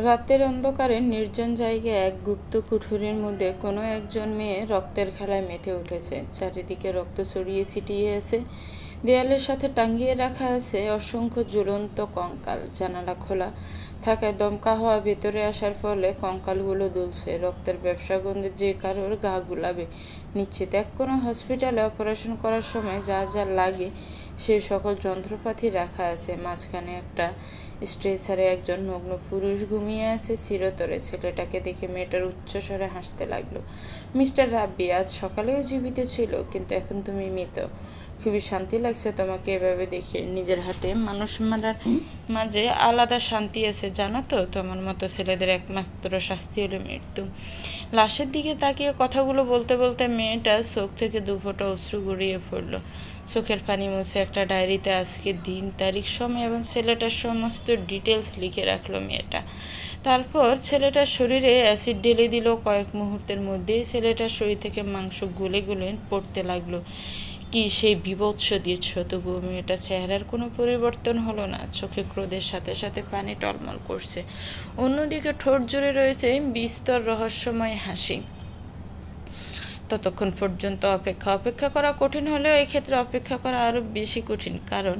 রাতের অন্ধকারে নির্জন জায়গায় এক গুপ্ত কুঠুরির মধ্যে কোনো একজন মেয়ে রক্তের খেলায় মেতে উঠেছে। চারিদিকে রক্ত ছড়িয়ে ছিটিয়ে আছে। দেয়ালের সাথে টাঙ্গিয়ে রাখা আছে অসংখ্য ঝুলন্ত কঙ্কাল। জানালা খোলা থাকায় দমকা হওয়া ভেতরে আসার ফলে কঙ্কালগুলো দুলছে। রক্তের ব্যবসা গন্ধে যে কারোর গা গুলাবে। নিশ্চিত এক কোনো হসপিটালে অপারেশন করার সময় যা যা লাগে সেই সকল যন্ত্রপাতি রাখা আছে। মাঝখানে একটা স্ট্রেচারে একজন নগ্ন পুরুষ ঘুমিয়ে আছে চিরতরে। ছেলেটাকে দেখে মেয়েটার উচ্চস্বরে হাসতে লাগলো। মিস্টার রাব্বি, আজ সকালেও জীবিত ছিল, কিন্তু এখন তুমি মৃত। খুবই শান্তি লাগছে তোমাকে এভাবে দেখে। নিজের হাতে মানুষ মারার মাঝে আলাদা শান্তি আছে জানো তো। তোমার মতো ছেলেদের একমাত্র শাস্তি হলো মৃত্যু। লাশের দিকে তাকিয়ে কথাগুলো বলতে বলতে মেয়েটা চোখ থেকে দুফোঁটা অশ্রু গড়িয়ে পড়ল। চোখের পানি মুছে একটা ডায়েরিতে আজকে দিন, তারিখ, সময় এবং ছেলেটার সমস্ত ডিটেলস লিখে রাখলো মেয়েটা। তারপর ছেলেটার শরীরে অ্যাসিড ঢেলে দিল। কয়েক মুহূর্তের মধ্যেই ছেলেটার শরীর থেকে মাংস গলে গলে পড়তে লাগলো। কি সেই বীভৎস দৃশ্য! তবুও মেয়েটার চেহারার কোনো পরিবর্তন হলো না। চোখে ক্রোধের সাথে সাথে পানি টলমল করছে। অন্যদিকে ঠোঁট জুড়ে রয়েছে বিস্তর রহস্যময় হাসি। ততক্ষণ পর্যন্ত অপেক্ষা করা কঠিন হলেও এক্ষেত্রে অপেক্ষা করা আরো বেশি কঠিন। কারণ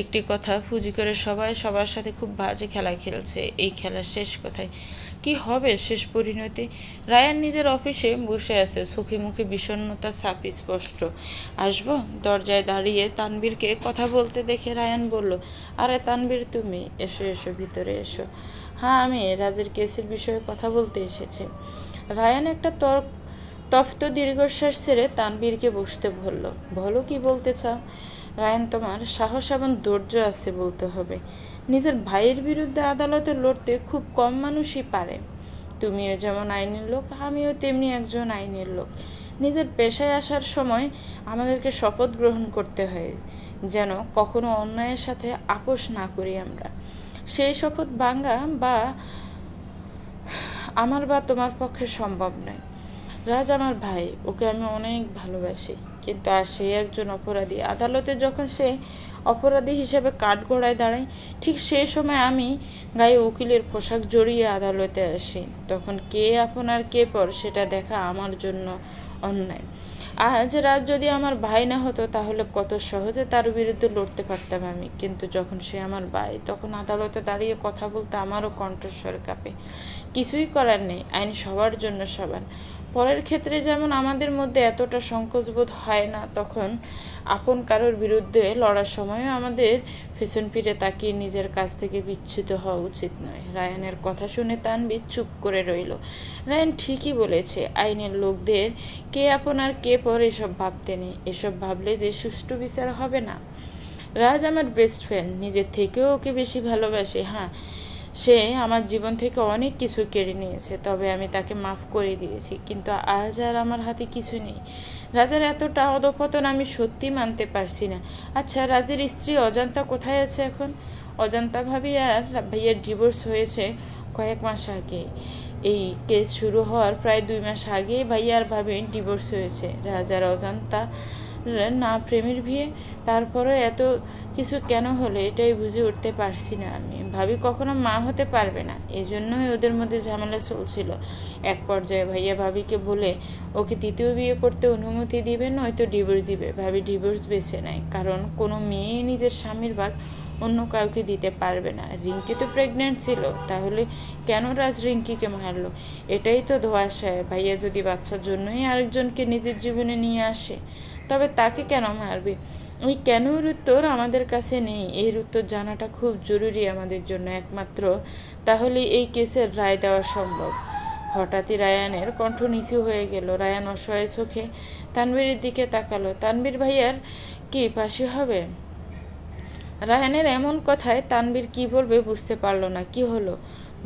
একটি কথা পুঁজি করে সবাই সবার সাথে খুব বাজে খেলা খেলছে। এই খেলার শেষ কোথায়, কি হবে শেষ পরিণতি? রায়ান নিজের অফিসে বসে আছে। চোখে মুখে বিষণ্ণতা ছাপ স্পষ্ট। আসবো? দরজায় দাঁড়িয়ে তানবীরকে কথা বলতে দেখে রায়ান বলল, আরে তানবীর, তুমি এসো এসো, ভিতরে এসো। হ্যাঁ, আমি রাজের কেসের বিষয়ে কথা বলতে এসেছি। রায়ান একটা তপ্ত দীর্ঘশ্বাস ছেড়ে তানবীরকে বসতে বলল। বলো, কি বলতে চাও? রায়ান, তোমার সাহস এবং ধৈর্য আছে বলতে হবে। নিজের ভাইয়ের বিরুদ্ধে আদালতে লড়তে খুব কম মানুষই পারে। তুমিও যেমন আইনের লোক, আমিও তেমনি একজন আইনের লোক। নিজের পেশায় আসার সময় আমাদেরকে শপথ গ্রহণ করতে হয় যেন কখনো অন্যায়ের সাথে আপোষ না করি আমরা। সেই শপথ ভাঙা আমার বা তোমার পক্ষে সম্ভব নয়। রাজ আমার ভাই, ওকে আমি অনেক ভালোবাসি, কিন্তু আর সে একজন অপরাধী। আদালতে যখন সে অপরাধী হিসেবে কাঠগড়ায় দাঁড়ায়, ঠিক সেই সময় আমি গায়ে উকিলের পোশাক জড়িয়ে আদালতে আসি। তখন কে আপন আর কে পর সেটা দেখা আমার জন্য অন্যায়। আজ রাত যদি আমার ভাই না হতো তাহলে কত সহজে তার বিরুদ্ধে লড়তে পারতাম আমি। কিন্তু যখন সে আমার ভাই, তখন আদালতে দাঁড়িয়ে কথা বলতে আমারও কণ্ঠস্বর কাঁপে। কিছুই করার নেই, আইন সবার জন্য সমান। পরের ক্ষেত্রে যেমন আমাদের মধ্যে এতটা সংকোচবোধ হয় না, তখন আপন কারোর বিরুদ্ধে লড়ার সময়ও আমাদের পেছন ফিরে তাকিয়ে নিজের কাছ থেকে বিচ্যুত হওয়া উচিত নয়। রায়ানের কথা শুনে তানবীর চুপ করে রইল। রায়ান ঠিকই বলেছে, আইনের লোকদের কে আপন আর কে পর এসব ভাবতে নেই। এসব ভাবলে যে সুষ্ঠু বিচার হবে না। রাজ আমার বেস্ট ফ্রেন্ড, নিজের থেকেও ওকে বেশি ভালোবাসে। হ্যাঁ, সে আমার জীবন থেকে অনেক কিছু কেড়ে নিয়েছে, তবে আমি তাকে মাফ করে দিয়েছি। কিন্তু আজ আর আমার হাতে কিছু নেই। রাজের এতটা অধঃপতন আমি সত্যি মানতে পারছি না। আচ্ছা, রাজের স্ত্রী অজান্তা কোথায় আছে এখন? অজান্তা ভাবি আর ভাইয়ের ডিভোর্স হয়েছে কয়েক মাস আগে। এই কেস শুরু হওয়ার প্রায় 2 মাস আগেই ভাইয়া আর ভাবির ডিভোর্স হয়েছে। রাজার অজান্তা না প্রেমের বিয়ে, তারপরে এত কিছু কেন হলো এটাই বুঝে উঠতে পারছি না আমি। ভাবি কখনো মা হতে পারবে না, এই জন্যই ওদের মধ্যে ঝামেলা চলছিল। এক পর্যায়ে ভাইয়া ভাবিকে বলে ওকে তৃতীয় বিয়ে করতে অনুমতি দিবে, নয়তো ডিভোর্স দিবে। ভাবি ডিভোর্স বেছে নেয়, কারণ কোনো মেয়ে নিজের স্বামীর ভাগ অন্য কাউকে দিতে পারবে না। রিঙ্কি তো প্রেগনেন্ট ছিল, তাহলে কেন রাজ রিঙ্কিকে মারলো? এটাই তো ধোঁয়াশায়। ভাইয়া যদি বাচ্চার জন্যই আরেকজনকে নিজের জীবনে নিয়ে আসে, তবে তাকে কেন মারবে? ওই কেনর উত্তর আমাদের কাছে নেই। এর উত্তর জানাটা খুব জরুরি আমাদের জন্য একমাত্র। তাহলে এই কেসের রায় দেওয়া সম্ভব। হঠাৎই রায়ানের কণ্ঠ নিচু হয়ে গেল। রায়ান অসহায় চোখে তানবীরের দিকে তাকালো। তানবীর ভাইয়ার কি ফাঁসি হবে? রায়ানের এমন কথায় তানবীর কি বলবে বুঝতে পারল না। কি হলো,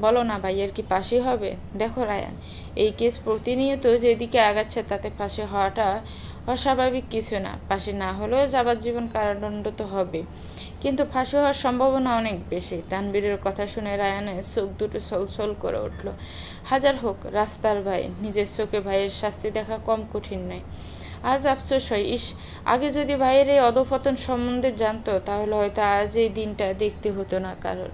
বলো না, ভাইয়ার কি ফাঁসি হবে? দেখো রায়ান, এই কেস প্রতিনিয়ত যেদিকে আগাচ্ছে তাতে ফাঁসি হওয়াটা অস্বাভাবিক কিছু না। ফাঁসি না হলেও যাবজ্জীবন কারাদণ্ড তো হবে, কিন্তু ফাঁসি হওয়ার সম্ভাবনা অনেক বেশি। তানবীরের কথা শুনে রায়ানের চোখ দুটো ছলছল করে উঠল। হাজার হোক রাস্তার ভাই, নিজের চোখে ভাইয়ের শাস্তি দেখা কম কঠিন নয়। আজ আফসোস হয়, আগে যদি ভাইয়ের এই অধঃপতন সম্বন্ধে জানতো তাহলে হয়তো আজ এই দিনটা দেখতে হতো না কারোর।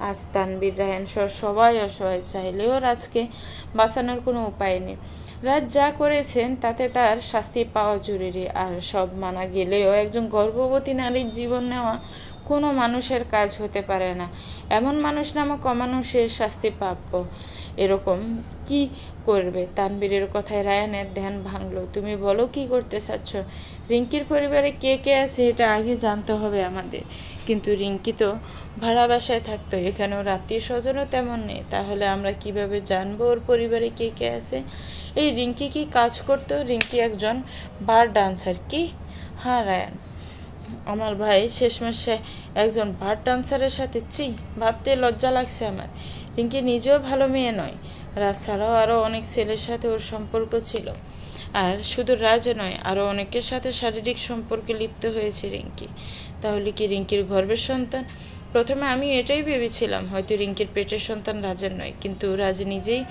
আজ তানবীর, রায়হান সহ সবাই অসহায়, চাইলেও রাজকে বাঁচানোর কোনো উপায় নেই। রাজ যা করেছেন তাতে তার শাস্তি পাওয়া জরুরি, আর সব মানা গেলেও একজন গর্ভবতী নারীর জীবন নেওয়া কোনো মানুষের কাজ হতে পারে না। এমন মানুষ নামক অমানুষের শাস্তি প্রাপ্য। এরকম কি করবে? তানবীরের কথায় রায়ানের ধ্যান ভাঙল। তুমি বলো, কি করতে চাচ্ছ? রিঙ্কির পরিবারে কে কে আছে এটা আগে জানতে হবে আমাদের। কিন্তু রিঙ্কি তো ভাড়া বাসায় থাকতো, এখানেও আত্মীয় স্বজনও তেমন নেই। তাহলে আমরা কিভাবে জানবো ওর পরিবারে কে কে আছে? এই রিঙ্কি কি কাজ করতো? রিঙ্কি একজন বার ডান্সার। কি? হ্যাঁ রায়ান, আমার ভাই শেষমেশে একজন বার ডান্সারের সাথে। ভাবতে লজ্জা লাগছে আমার। রিঙ্কি নিজেও ভালো মেয়ে নয়। রাজ ছাড়াও আরও অনেক ছেলের সাথে ওর সম্পর্ক ছিল। আর শুধু রাজ নয়, আরও অনেকের সাথে শারীরিক সম্পর্কে লিপ্ত হয়েছে রিঙ্কি। তাহলে কি রিঙ্কির গর্ভের সন্তান? প্রথমে আমি এটাই ভেবেছিলাম হয়তো রিঙ্কির পেটের সন্তান রাজের নয়, কিন্তু রাজ নিজেই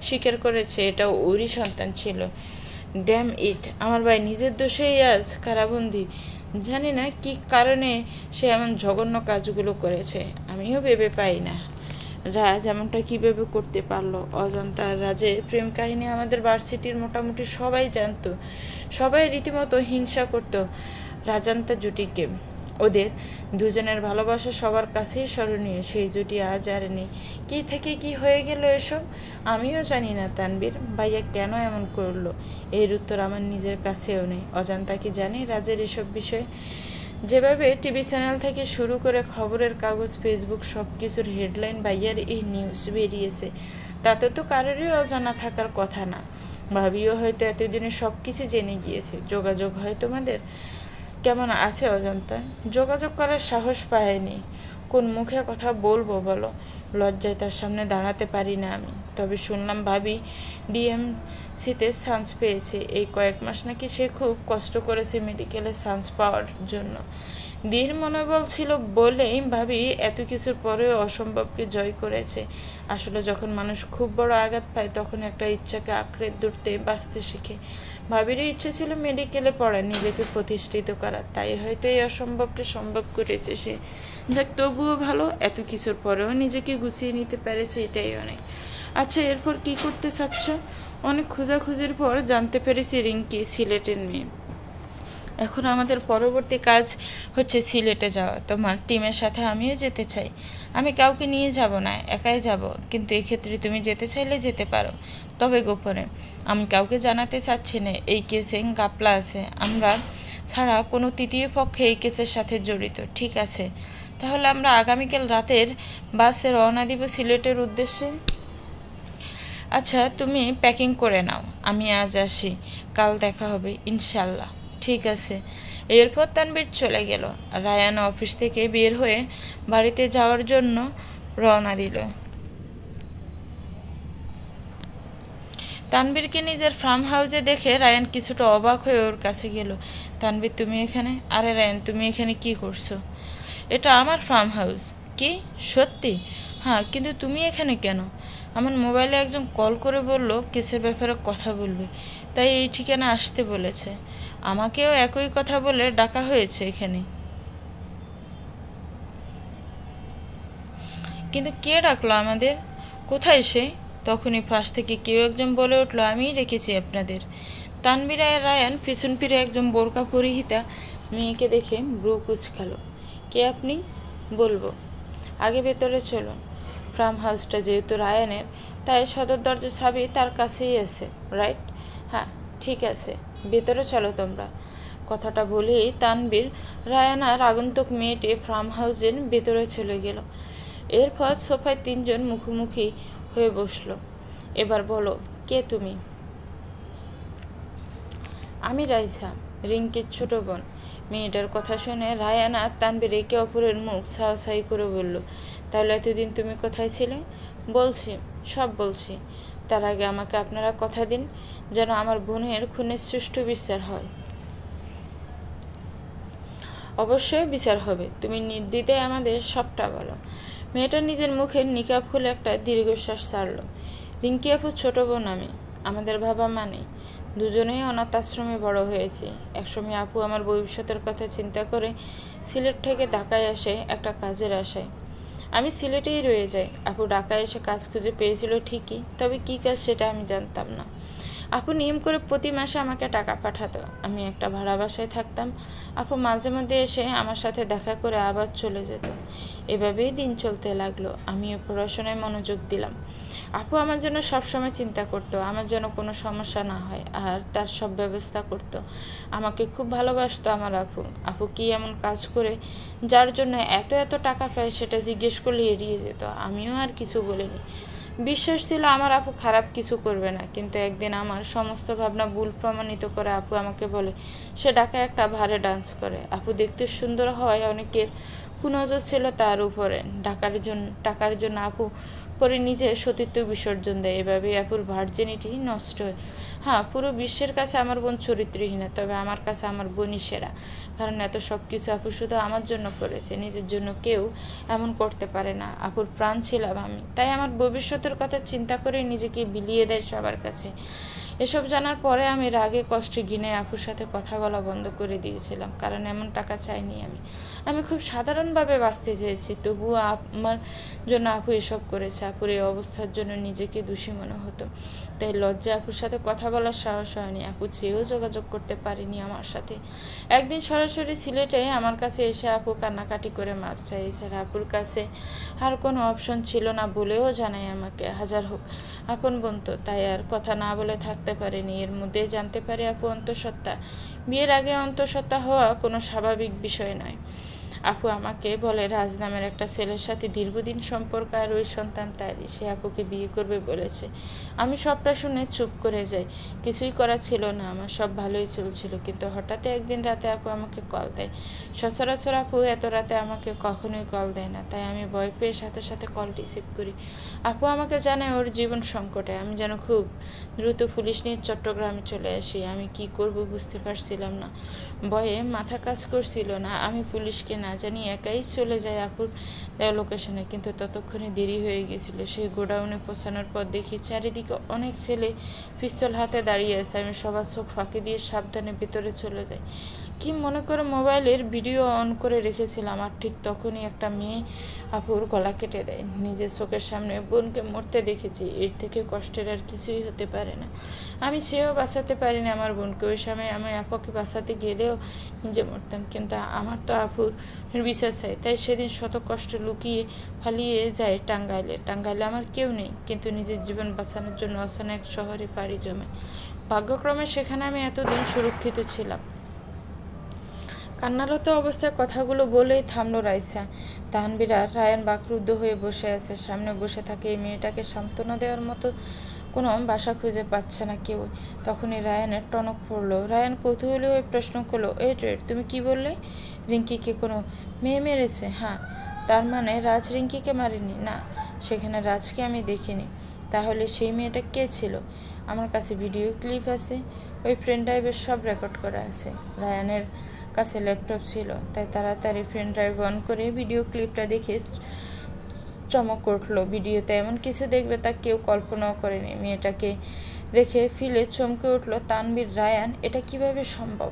স্বীকার করেছে এটা ওরই সন্তান ছিল। ড্যাম ইট, আমার ভাই নিজের দোষেই আজ কারাবন্দি। জানি না কি কারণে সে এমন জঘন্য কাজগুলো করেছে, আমিও ভেবে পাই না রাজ এমনটা কীভাবে করতে পারলো। অজান্তা রাজের প্রেম কাহিনী আমাদের ভার্সিটির মোটামুটি সবাই জানতো। সবাই রীতিমতো হিংসা করতো রাজান্তা জুটিকে। ওদের দুজনের ভালোবাসা সবার কাছেই স্মরণীয়। সেই জুটি আজ আর নেই। কি থেকে কি হয়ে গেল এসব? আমিও জানি না তানবীর ভাইয়া কেন এমন করলো, এর উত্তর আমার নিজের কাছেও নেই। অজান্তা কি জানি রাজের এসব বিষয়ে? যেভাবে টিভি চ্যানেল থেকে শুরু করে খবরের কাগজ, ফেসবুক সব কিছুর হেডলাইন ভাইয়ার এই নিউজ বেরিয়েছে, তাতে তো কারোরই অজানা থাকার কথা না। ভাবিও হয়তো এতদিনে সব কিছু জেনে গিয়েছে। যোগাযোগ হয় তোমাদের? কেমন আছে অজান্তা? যোগাযোগ করার সাহস পায়নি। কোন মুখে কথা বলবো বলো? লজ্জায় তার সামনে দাঁড়াতে পারি না আমি। তবে শুনলাম ভাবি ডিএমসিতে চান্স পেয়েছে। এই কয়েক মাস নাকি সে খুব কষ্ট করেছে মেডিকেলে চান্স পাওয়ার জন্য। দৃঢ় মনোবল ছিল বলেই ভাবি এত কিছুর পরেও অসম্ভবকে জয় করেছে। আসলে যখন মানুষ খুব বড় আঘাত পায় তখন একটা ইচ্ছাকে আঁকড়ে ধরতে বাঁচতে শিখে। ভাবিরও ইচ্ছে ছিল মেডিকেলে পড়া, নিজেকে প্রতিষ্ঠিত করা, তাই হয়তো এই অসম্ভবকে সম্ভব করেছে সে। যাক, তবুও ভালো, এত কিছুর পরেও নিজেকে গুছিয়ে নিতে পেরেছে, এটাই অনেক। আচ্ছা, এরপর কি করতে চাচ্ছ? অনেক খোঁজাখুঁজির পর জানতে পেরেছি রিঙ্কি সিলেটের মেয়ে। এখন আমাদের পরবর্তী কাজ হচ্ছে সিলেটে যাওয়া। তোমার টিমের সাথে আমিও যেতে চাই। আমি কাউকে নিয়ে যাব না, একাই যাব। কিন্তু এক্ষেত্রে তুমি যেতে চাইলে যেতে পারো, তবে গোপনে। আমি কাউকে জানাতে চাচ্ছি না এই কেসে গাপলা আছে। আমরা ছাড়া কোনো তৃতীয় পক্ষে এই কেসের সাথে জড়িত। ঠিক আছে, তাহলে আমরা আগামীকাল রাতের বাসে রওনা দিব সিলেটের উদ্দেশ্যে। আচ্ছা, তুমি প্যাকিং করে নাও, আমি আজ আসি, কাল দেখা হবে ইনশাল্লাহ। ঠিক আছে। এরপর তানবীর চলে গেল। রায়ান অফিস থেকে বের হয়ে বাড়িতে যাওয়ার জন্য রওনা দিল। তানবীরকে নিজের ফার্ম হাউসে দেখে রায়ান কিছুটা অবাক হয়ে ওর কাছে গেল। তানবীর, তুমি এখানে? আরে রায়ান, তুমি এখানে কি করছো? এটা আমার ফার্ম হাউস। কি সত্যি? হ্যাঁ, কিন্তু তুমি এখানে কেন? আমার মোবাইলে একজন কল করে বলল কেসের ব্যাপারে কথা বলবে, তাই এই ঠিকানা আসতে বলেছে। আমাকেও একই কথা বলে ডাকা হয়েছে এখানে। কিন্তু কে ডাকলো আমাদের? কোথায় সে? তখনই পাশ থেকে কেউ একজন বলে উঠল, আমিই রেখেছি আপনাদের। তানবীর আর রায়ান পিছন ফিরে একজন বোরকা পরিহিতা মেয়েকে দেখে ব্রু কুঁচকালো। কে আপনি? বলবো, আগে ভেতরে চলুন। ফার্ম হাউসটা যেহেতু রায়ানের, তাই সদর দরজার চাবি তার কাছেই আছে, রাইট? হ্যাঁ, ঠিক আছে, ভেতরে চলো তোমরা। কথাটা বলেই তানবীর, রায়ান আর আগন্তুক মেয়েটি ফার্ম হাউসের ভেতরে চলে গেল। এরপর সোফায় তিনজন মুখোমুখি হয়ে বসল। এবার বলো, কে তুমি? আমি রাইসা, রিঙ্কির ছোট বোন। মেয়েটার কথা শুনে রায়ান আর তানবীর একে অপরের মুখ ছাওছাই করে বলল, তাহলে এতদিন তুমি কোথায় ছিলে? বলছি, সব বলছি। তার আগে আমাকে আপনারা কথা দিন যেন আমার বোনের খুনের সুষ্ঠু বিচার হয়। অবশ্যই বিচার হবে, তুমি নির্দ্বিধায় আমাদের সবটা বলো। মেয়েটা নিজের মুখের নিকাব খুলে একটা দীর্ঘশ্বাস ছাড়ল। রিঙ্কি আপু ছোট বোন আমি, আমাদের বাবা মা নেই, দুজনেই অনাথ আশ্রমে বড় হয়েছি। একসময় আপু আমার ভবিষ্যতের কথা চিন্তা করে সিলেট থেকে ঢাকায় আসে একটা কাজের আশায়। আমি সিলেটেই রয়ে যাই। আপু ঢাকায় এসে কাজ খুঁজে পেয়েছিল ঠিকই, তবে কী কাজ সেটা আমি জানতাম না। আপু নিয়ম করে প্রতি মাসে আমাকে টাকা পাঠাতো। আমি একটা ভাড়া বাসায় থাকতাম। আপু মাঝে মধ্যে এসে আমার সাথে দেখা করে আবার চলে যেত। এভাবেই দিন চলতে লাগলো। আমিও পড়াশোনায় মনোযোগ দিলাম। আপু আমার জন্য সবসময় চিন্তা করতো, আমার যেন কোনো সমস্যা না হয়, আর তার সব ব্যবস্থা করতো। আমাকে খুব ভালোবাসতো আমার আপু। আপু কি এমন কাজ করে যার জন্য এত এত টাকা পায় সেটা জিজ্ঞেস করলে এড়িয়ে যেত। আমিও আর কিছু বলিনি। বিশ্বাস ছিল আমার আপু খারাপ কিছু করবে না। কিন্তু একদিন আমার সমস্ত ভাবনা ভুল প্রমাণিত করে আপু আমাকে বলে সে ঢাকায় একটা ভারে ডান্স করে। আপু দেখতে সুন্দর হওয়ায় অনেকের কুনজর ছিল তার উপরে। টাকার জন্য আপু পরে নিজে সতীত্ব বিসর্জন দেয়। এভাবেই আপুর ভার্জিনিটি নষ্ট হয়। হ্যাঁ, পুরো বিশ্বের কাছে আমার বোন চরিত্রহীনা, তবে আমার কাছে আমার বোনই সেরা। কারণ এত সব কিছু আপু শুধু আমার জন্য করেছে, নিজের জন্য কেউ এমন করতে পারে না। আপুর প্রাণ ছিলাম আমি, তাই আমার ভবিষ্যতের কথা চিন্তা করে নিজেকে বিলিয়ে দেয় সবার কাছে। এসব জানার পরে আমি রাগে কষ্টে ঘিনে আপুর সাথে কথা বলা বন্ধ করে দিয়েছিলাম। কারণ এমন টাকা চাইনি আমি খুব সাধারণভাবে বাঁচতে চেয়েছি। তবুও আমার জন্য আপু এসব করেছে। আপুর এই অবস্থার জন্য নিজেকে দোষী মনে হতো। তাই লজ্জা আপুর সাথে কথা বলার সাহস হয়নি। আপু চেয়েও যোগাযোগ করতে পারিনি আমার সাথে। একদিন সরাসরি সিলেটে আমার কাছে এসে আপু কান্নাকাটি করে মাপ চাই। এছাড়া আপুর কাছে আর কোনো অপশন ছিল না বলেও জানায় আমাকে। হাজার হোক আপন বোন তো, তাই আর কথা না বলে থাকতে পারেনি। এর মধ্যে জানতে পারি আপু অন্তঃসত্ত্বা। বিয়ের আগে অন্তঃসত্ত্বা হওয়া কোনো স্বাভাবিক বিষয় নয়। আপু আমাকে বলে রাজ নামের একটা ছেলের সাথে দীর্ঘদিন সম্পর্ক, আর ওই সন্তান তারই। সে আপুকে বিয়ে করবে বলেছে। আমি সবটা শুনে চুপ করে যাই। কিছুই করা ছিল না আমার, সব ভালোই চলছিল। কিন্তু হঠাৎ একদিন রাতে আপু আমাকে কল দেয়। সচরাচর আপু এত রাতে আমাকে কখনোই কল দেয় না, তাই আমি ভয় পেয়ে সাথে সাথে কল রিসিভ করি। আপু আমাকে জানায় ওর জীবন সংকটে। আমি যেন খুব দ্রুত পুলিশ নিয়ে চট্টগ্রামে চলে আসি। আমি কি করব বুঝতে পারছিলাম না। ভয়ে মাথা কাজ করছিল না। আমি পুলিশকে না জানি একাই চলে যাই আপুর দেওয়া লোকেশনে। কিন্তু ততক্ষণে দেরি হয়ে গেছিল। সেই গোডাউনে পৌঁছানোর পর দেখি চারিদিকে অনেক ছেলে পিস্তল হাতে দাঁড়িয়ে আছে। আমি সবার চোখ ফাঁকি দিয়ে সাবধানে ভেতরে চলে যাই। কি মনে করে মোবাইলের ভিডিও অন করে রেখেছিলাম, আর ঠিক তখনই একটা মেয়ে আপুর গলা কেটে দেয়। নিজের চোখের সামনে বোনকে মরতে দেখেছি। এর থেকে কষ্টের আর কিছুই হতে পারে না। আমি সেও বাঁচাতে পারিনি আমার বোনকে। ওই সময় আমি আপুকে বাঁচাতে গেলেও নিজে মরতাম। কিন্তু আমার তো আপুর বিচার চাই। তাই সেদিন শত কষ্ট লুকিয়ে পালিয়ে যায় টাঙ্গাইলে আমার কেউ নেই। কিন্তু নিজের জীবন বাঁচানোর জন্য অচেনা এক শহরে পাড়ি জমে। ভাগ্যক্রমে সেখানে আমি এতদিন সুরক্ষিত ছিলাম। কান্নারত অবস্থায় কথাগুলো বলেই থামলো রাইসা। তানভীর আর রায়ান বাকরুদ্ধ হয়ে বসে আছে। সামনে বসে থাকে এই মেয়েটাকে সান্ত্বনা দেওয়ার মতো কোনো বাসা খুঁজে পাচ্ছে না কেউ। তখনই রায়ানের টনক পড়লো। রায়ান কৌতূহলী হয়ে প্রশ্ন করলো, ওয়েট, তুমি কি বললে? রিঙ্কিকে কোনো মেয়ে মেরেছে? হ্যাঁ। তার মানে রাজ রিঙ্কিকে মারেনি? না, সেখানে রাজকে আমি দেখিনি। তাহলে সেই মেয়েটা কে ছিল? আমার কাছে ভিডিও ক্লিপ আছে, ওই ফ্রেন্ড ড্রাইভের সব রেকর্ড করা আছে। রায়ানের কাছে ল্যাপটপ ছিল, তাই তাড়াতাড়ি ফ্রেন্ড ড্রাইভ অন করে ভিডিও ক্লিপটা দেখে চমক উঠল। ভিডিওতে এমন কিছু দেখবে তা কেউ কল্পনাও করেনি। মেয়েটাকে রেখে ফিলে চমকে উঠল তানভীর। রায়ান, এটা কিভাবে সম্ভব?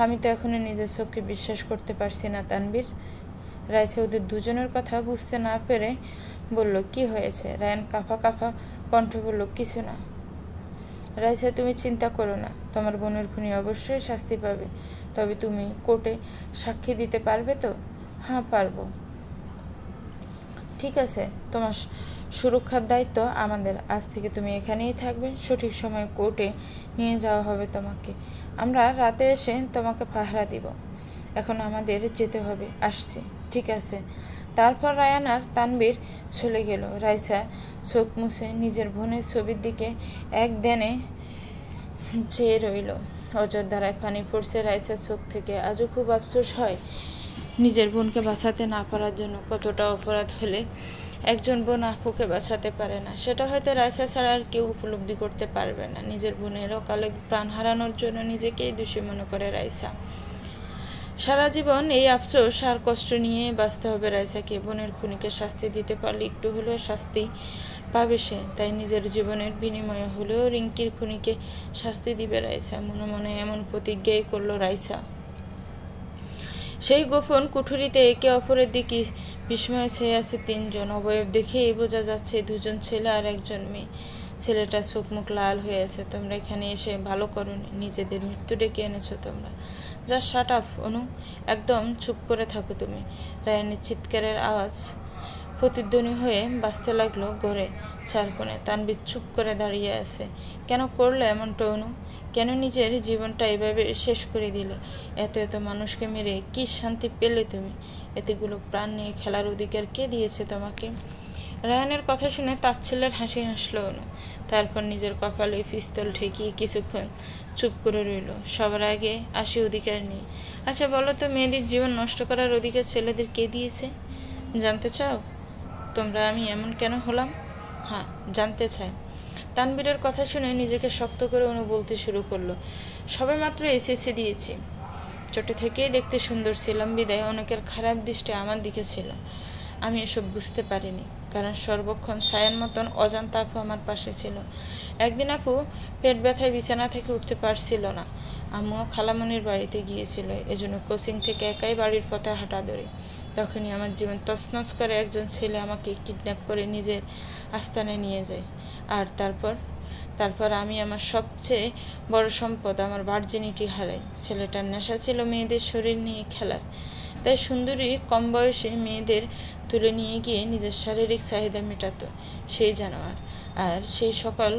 আমি তো এখনো নিজের চোখকে বিশ্বাস করতে পারছি না তানভীর। রাইসা ওদের দুজনের কথা বুঝতে না পেরে বলল, কি হয়েছে? রায়ান কাঁপা কাঁপা কণ্ঠে বলল, কিছু না। রাইসা, তুমি চিন্তা করো না, তোমার বোনের খুনি অবশ্যই শাস্তি পাবে। তবে তুমি কোর্টে সাক্ষী দিতে পারবে তো? হ্যাঁ, পারবো। ঠিক আছে, তোমার সুরক্ষার দায়িত্ব আমাদের। আজ থেকে তুমি এখানেই থাকবে। সঠিক সময়ে কোর্টে নিয়ে যাওয়া হবে তোমাকে। আমরা রাতে এসে তোমাকে পাহারা দিব। এখন আমাদের যেতে হবে। আসছি। ঠিক আছে। তারপর রায়ান আর তানভীর চলে গেল। রাইসা চোখ মুছে নিজের বোনের ছবির দিকে এক ধ্যানে চেয়ে রইল। অযোধ্যারায় পানি পড়ছে রাইসার চোখ থেকে। আজও খুব আফসোস হয় নিজের বোনকে বাঁচাতে না পারার জন্য। কতটা অপরাধ হলে একজন বোন আপুকে বাঁচাতে পারে না, সেটা হয়তো রাইসা ছাড়া আর কেউ উপলব্ধি করতে পারবে না। নিজের বোনের অকালে প্রাণ হারানোর জন্য নিজেকেই দোষী মনে করে রাইসা। সারা জীবন এই আফসোস আর কষ্ট নিয়ে বাঁচতে হবে রাইসাকে। বোনের খুনিকে শাস্তি দিতে পারলে একটু হলেও শাস্তি পাবে সে, তাই নিজের জীবনের বিনিময়ে হলেও রিঙ্কির খুনিকে শাস্তি দিবে রাইসা। মনে মনে এমন প্রতিজ্ঞাই করলো রাইসা। সেই গোপন কুঠুরিতে একে অপরের দিকে বিস্ময়ে চেয়ে আছে তিনজন। অবয়ব দেখেই বোঝা যাচ্ছে দুজন ছেলে আর একজন মেয়ে। ছেলেটা চোখ মুখ লাল হয়ে আছে। তোমরা এখানে এসে ভালো করোনি, নিজেদের মৃত্যু ডেকে এনেছো তোমরা। যা শাট আপ অনু, একদম চুপ করে থাকো তুমি। রায়ানের চিৎকারের আওয়াজ প্রতিধ্বনি হয়ে বাঁচতে লাগলো ঘরে চারকোণে। তানভীর চুপ করে দাঁড়িয়ে আছে। কেন করলে এমনটা অনু? কেন নিজের জীবনটা এভাবে শেষ করে দিলে? এত এত মানুষকে মেরে কি শান্তি পেলে তুমি? এতগুলো প্রাণ নিয়ে খেলার অধিকার কে দিয়েছে তোমাকে? রায়ানের কথা শুনে তাচ্ছিল্যের হাসি হাসল অনু। তারপর নিজের কপালে পিস্তল ঠেকিয়ে কিছুক্ষণ চুপ করে রইল। সবার আগে আসি অধিকার নিয়ে। আচ্ছা বলো তো, মেয়েদের জীবন নষ্ট করার অধিকার ছেলেদের কে দিয়েছে? জানতে চাও তোমরা আমি এমন কেন হলাম? হ্যাঁ, জানতে চাই। তানবীরের কথা শুনে নিজেকে শক্ত করে অনু বলতে শুরু করলো। সবে মাত্র এসএসসি দিয়েছি। ছোট থেকেই দেখতে সুন্দর ছিলাম বিদায় অনেকের খারাপ দৃষ্টি আমার দিকে ছিল। আমি এসব বুঝতে পারিনি, কারণ সর্বক্ষণ ছায়ার মতন অজান্তা আপু আমার পাশে ছিল। একদিন আপু পেট ব্যথায় বিছানা থেকে উঠতে পারছিল না। আম্মুও খালামনির বাড়িতে গিয়েছিল, এজন্য কোচিং থেকে একাই বাড়ির পথে হাঁটা ধরে। তখনই আমার জীবন তছনছ করে একজন ছেলে আমাকে কিডন্যাপ করে নিজের আস্তানায় নিয়ে যায়। আর তারপর আমি আমার সবচেয়ে বড় সম্পদ, আমার ভার্জিনিটি হারাই। ছেলেটার নেশা ছিল মেয়েদের শরীর নিয়ে খেলার, তাই সুন্দরী কম বয়সে মেয়েদের তুলে নিয়ে গিয়ে নিজের শারীরিক চাহিদা মেটাতো সেই জানোয়ার। আর সেই সকল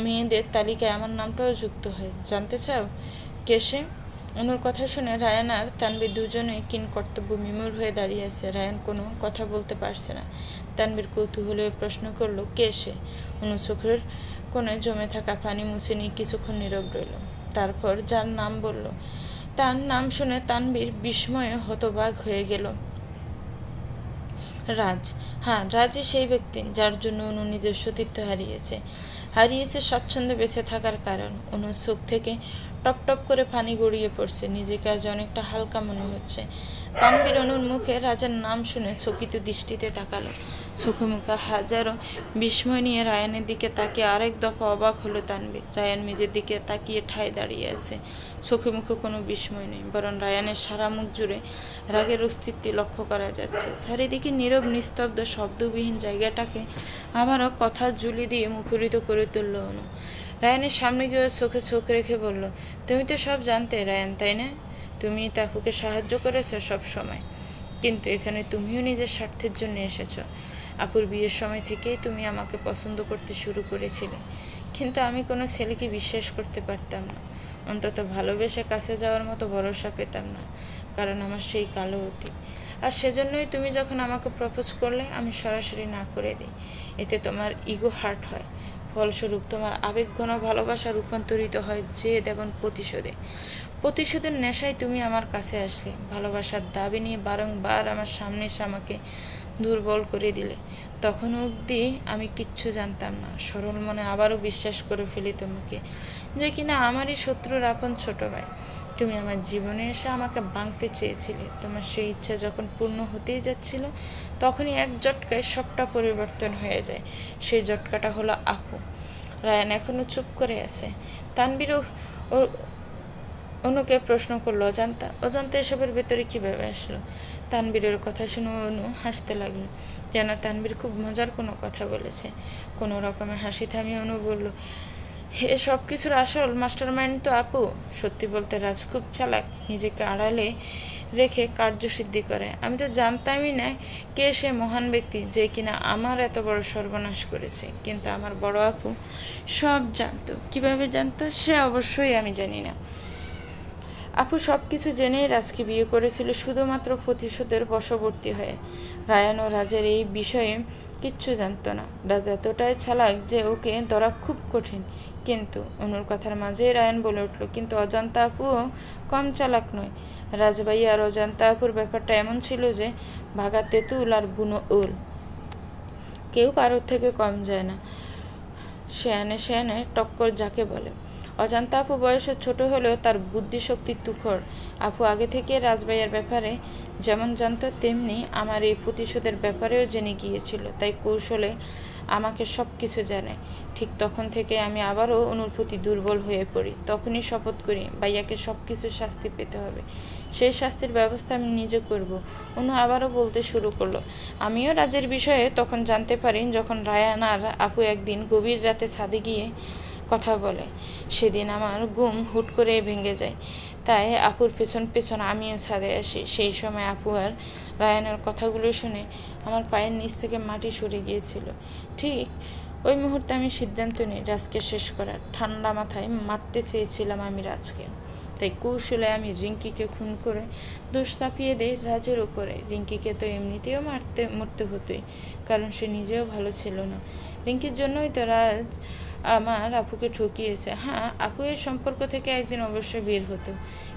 মেয়েদের তালিকায় আমার নামটাও যুক্ত হয়। জানতে চাও কে সে? অনুর কথা শুনে রায়ান আর তানভীর দুজনেই কিংকর্তব্য বিমূঢ় হয়ে দাঁড়িয়ে আছে। রায়ান কোনো কথা বলতে পারছে না। তানভীর কৌতূহলে প্রশ্ন করলো, কে সে? অনু চোখের কোণে জমে থাকা পানি মুছে নিয়ে কিছুক্ষণ নীরব রইল। তারপর যার নাম বলল, তার নাম শুনে তানভীর বিস্ময়ে হতবাক হয়ে গেল। রাজ। হ্যাঁ, রাজই সেই ব্যক্তি যার জন্য অনু নিজের সতীত্ব হারিয়েছে স্বাচ্ছন্দ্যে বেঁচে থাকার কারণ। অনুর চোখ থেকে টপ টপ করে পানি গড়িয়ে পড়ছে। নিজেকে আজ অনেকটা হালকা মনে হচ্ছে। তানভীর অনুর মুখে রাজার নাম শুনে চকিত দৃষ্টিতে তাকালো। চোখে মুখে হাজারো বিস্ময় নিয়ে রায়ানের দিকে তাকিয়ে আরেক দফা অবাক হলো তানভীর। রায়ান নিজের দিকে তাকিয়ে ঠায় দাঁড়িয়ে আছে। চোখে মুখে কোনো বিস্ময় নেই, বরং রায়ানের সারা মুখ জুড়ে রাগের অস্তিত্ব লক্ষ্য করা যাচ্ছে। চারিদিকে নীরব নিস্তব্ধ শব্দবিহীন জায়গাটাকে আবারও কথা জুলি দিয়ে মুখরিত করে তুলল অনু। রায়ানের সামনে গিয়ে চোখে চোখ রেখে বলল, তুমি তো সব জানতে রায়ান, তাই না? তুমি তাকুকে সাহায্য করেছ সব সময়, কিন্তু এখানে তুমিও নিজের স্বার্থের জন্য এসেছ। আপুর বিয়ের সময় থেকেই তুমি আমাকে পছন্দ করতে শুরু করেছিলে, কিন্তু আমি কোনো ছেলেকে বিশ্বাস করতে পারতাম না। অন্তত ভালোবেসে কাছে যাওয়ার মতো ভরসা পেতাম না, কারণ আমার সেই কালো অতীত। আর সেজন্যই তুমি যখন আমাকে প্রপোজ করলে আমি সরাসরি না করে দিই। এতে তোমার ইগো হার্ট হয়, ফলস্বরূপ তোমার আবেগঘন ভালোবাসা রূপান্তরিত হয় জেদ এবং প্রতিশোধের নেশায় তুমি আমার কাছে আসলে। ভালোবাসার দাবি নিয়ে বারংবার আমার সামনে এসে আমাকে দুর্বল করে দিলে। তখন অবধি আমি কিচ্ছু জানতাম না। সরল মনে আবারও বিশ্বাস করে ফেলি তোমাকে, যে কিনা আমারই শত্রুর আপন ছোট ভাই। তুমি আমার জীবনে এসে আমাকে ভাঙতে চেয়েছিলে। তোমার সেই ইচ্ছা যখন পূর্ণ হতেই যাচ্ছিল, তখনই এক ঝটকায় সবটা পরিবর্তন হয়ে যায়। সেই ঝটকাটা হলো আপু। রায়ান এখনো চুপ করে আছে। তানভীর অনুকে প্রশ্ন করলো, অজান্তা এসবের ভেতরে কিভাবে আসলো? তানভীরের কথা শুনে অনু হাসতে লাগলো, যেন তানভীর খুব মজার কোনো কথা বলেছে। কোনো রকমে হাসি থামিয়ে অনু বলল, এ সব কিছুর আসল মাস্টার মাইন্ড তো আপু। সত্যি বলতে রাজ খুব চালাক, নিজেকে আড়ালে রেখে কার্যসিদ্ধি করে। আমি তো জানতামই না কে সে মহান ব্যক্তি যে কিনা আমার এত বড় সর্বনাশ করেছে, কিন্তু আমার বড় আপু সব জানতো। কিভাবে জানতো সে অবশ্যই আমি জানি না। আপু সব কিছু জেনেই রাজকে বিয়ে করেছিল শুধুমাত্র প্রতিশোধের বশবর্তী হয়ে। রায়ান ও রাজের এই বিষয়ে কিচ্ছু জানতো না। রাজ এতটাই চালাক যে ওকে ধরা খুব কঠিন। কিন্তু অনুর কথার মাঝেই রায়ান বলে উঠল, কিন্তু অজান্তা আপুও কম চালাক নয়। রাজভাই আর অজান্তা আপুর ব্যাপারটা এমন ছিল যে ভাগা তেঁতুল আর বুনো ওল, কেউ কারোর থেকে কম যায় না। শেয়ানে টক্কর যাকে বলে। অজান্তা আপু বয়সে ছোট হলেও তার বুদ্ধিশক্তি তুখর। আপু আগে থেকে রাজভাইয়ের ব্যাপারে যেমন জানত, তেমনি আমার এই প্রতিশোধের ব্যাপারেও জেনে গিয়েছিল, তাই কৌশলে আমাকে সব কিছু জানায়। ঠিক তখন থেকে আমি আবারও অনুর প্রতি দুর্বল হয়ে পড়ি। তখনই শপথ করি ভাইয়াকে সব কিছু শাস্তি পেতে হবে। সেই শাস্তির ব্যবস্থা আমি নিজে করব। অনু আবারও বলতে শুরু করলো। আমিও রাজের বিষয়ে তখন জানতে পারি যখন রায়ান আর আপু একদিন গভীর রাতে ছাদে গিয়ে কথা বলে। সেদিন আমার ঘুম হুট করে ভেঙে যায়, তাই আপুর পেছন পেছন আমিও ছাদে আসি। সেই সময় আপু আর রায়ানের কথাগুলো শুনে আমার পায়ের নিচ থেকে মাটি সরে গিয়েছিল। ঠিক ওই মুহূর্তে আমি সিদ্ধান্ত নিই রাজকে শেষ করার। ঠান্ডা মাথায় মারতে চেয়েছিলাম আমি রাজকে, তাই কৌশলে আমি রিঙ্কিকে খুন করে দোষ চাপিয়ে দেই রাজের উপরে। রিঙ্কিকে তো এমনিতেও মরতে হতোই, কারণ সে নিজেও ভালো ছিল না। রিঙ্কির জন্যই তো রাজ আমার আপুকে ঠকিয়েছে। হ্যাঁ, আপু এই সম্পর্ক থেকে একদিন অবশ্যই বের হতো,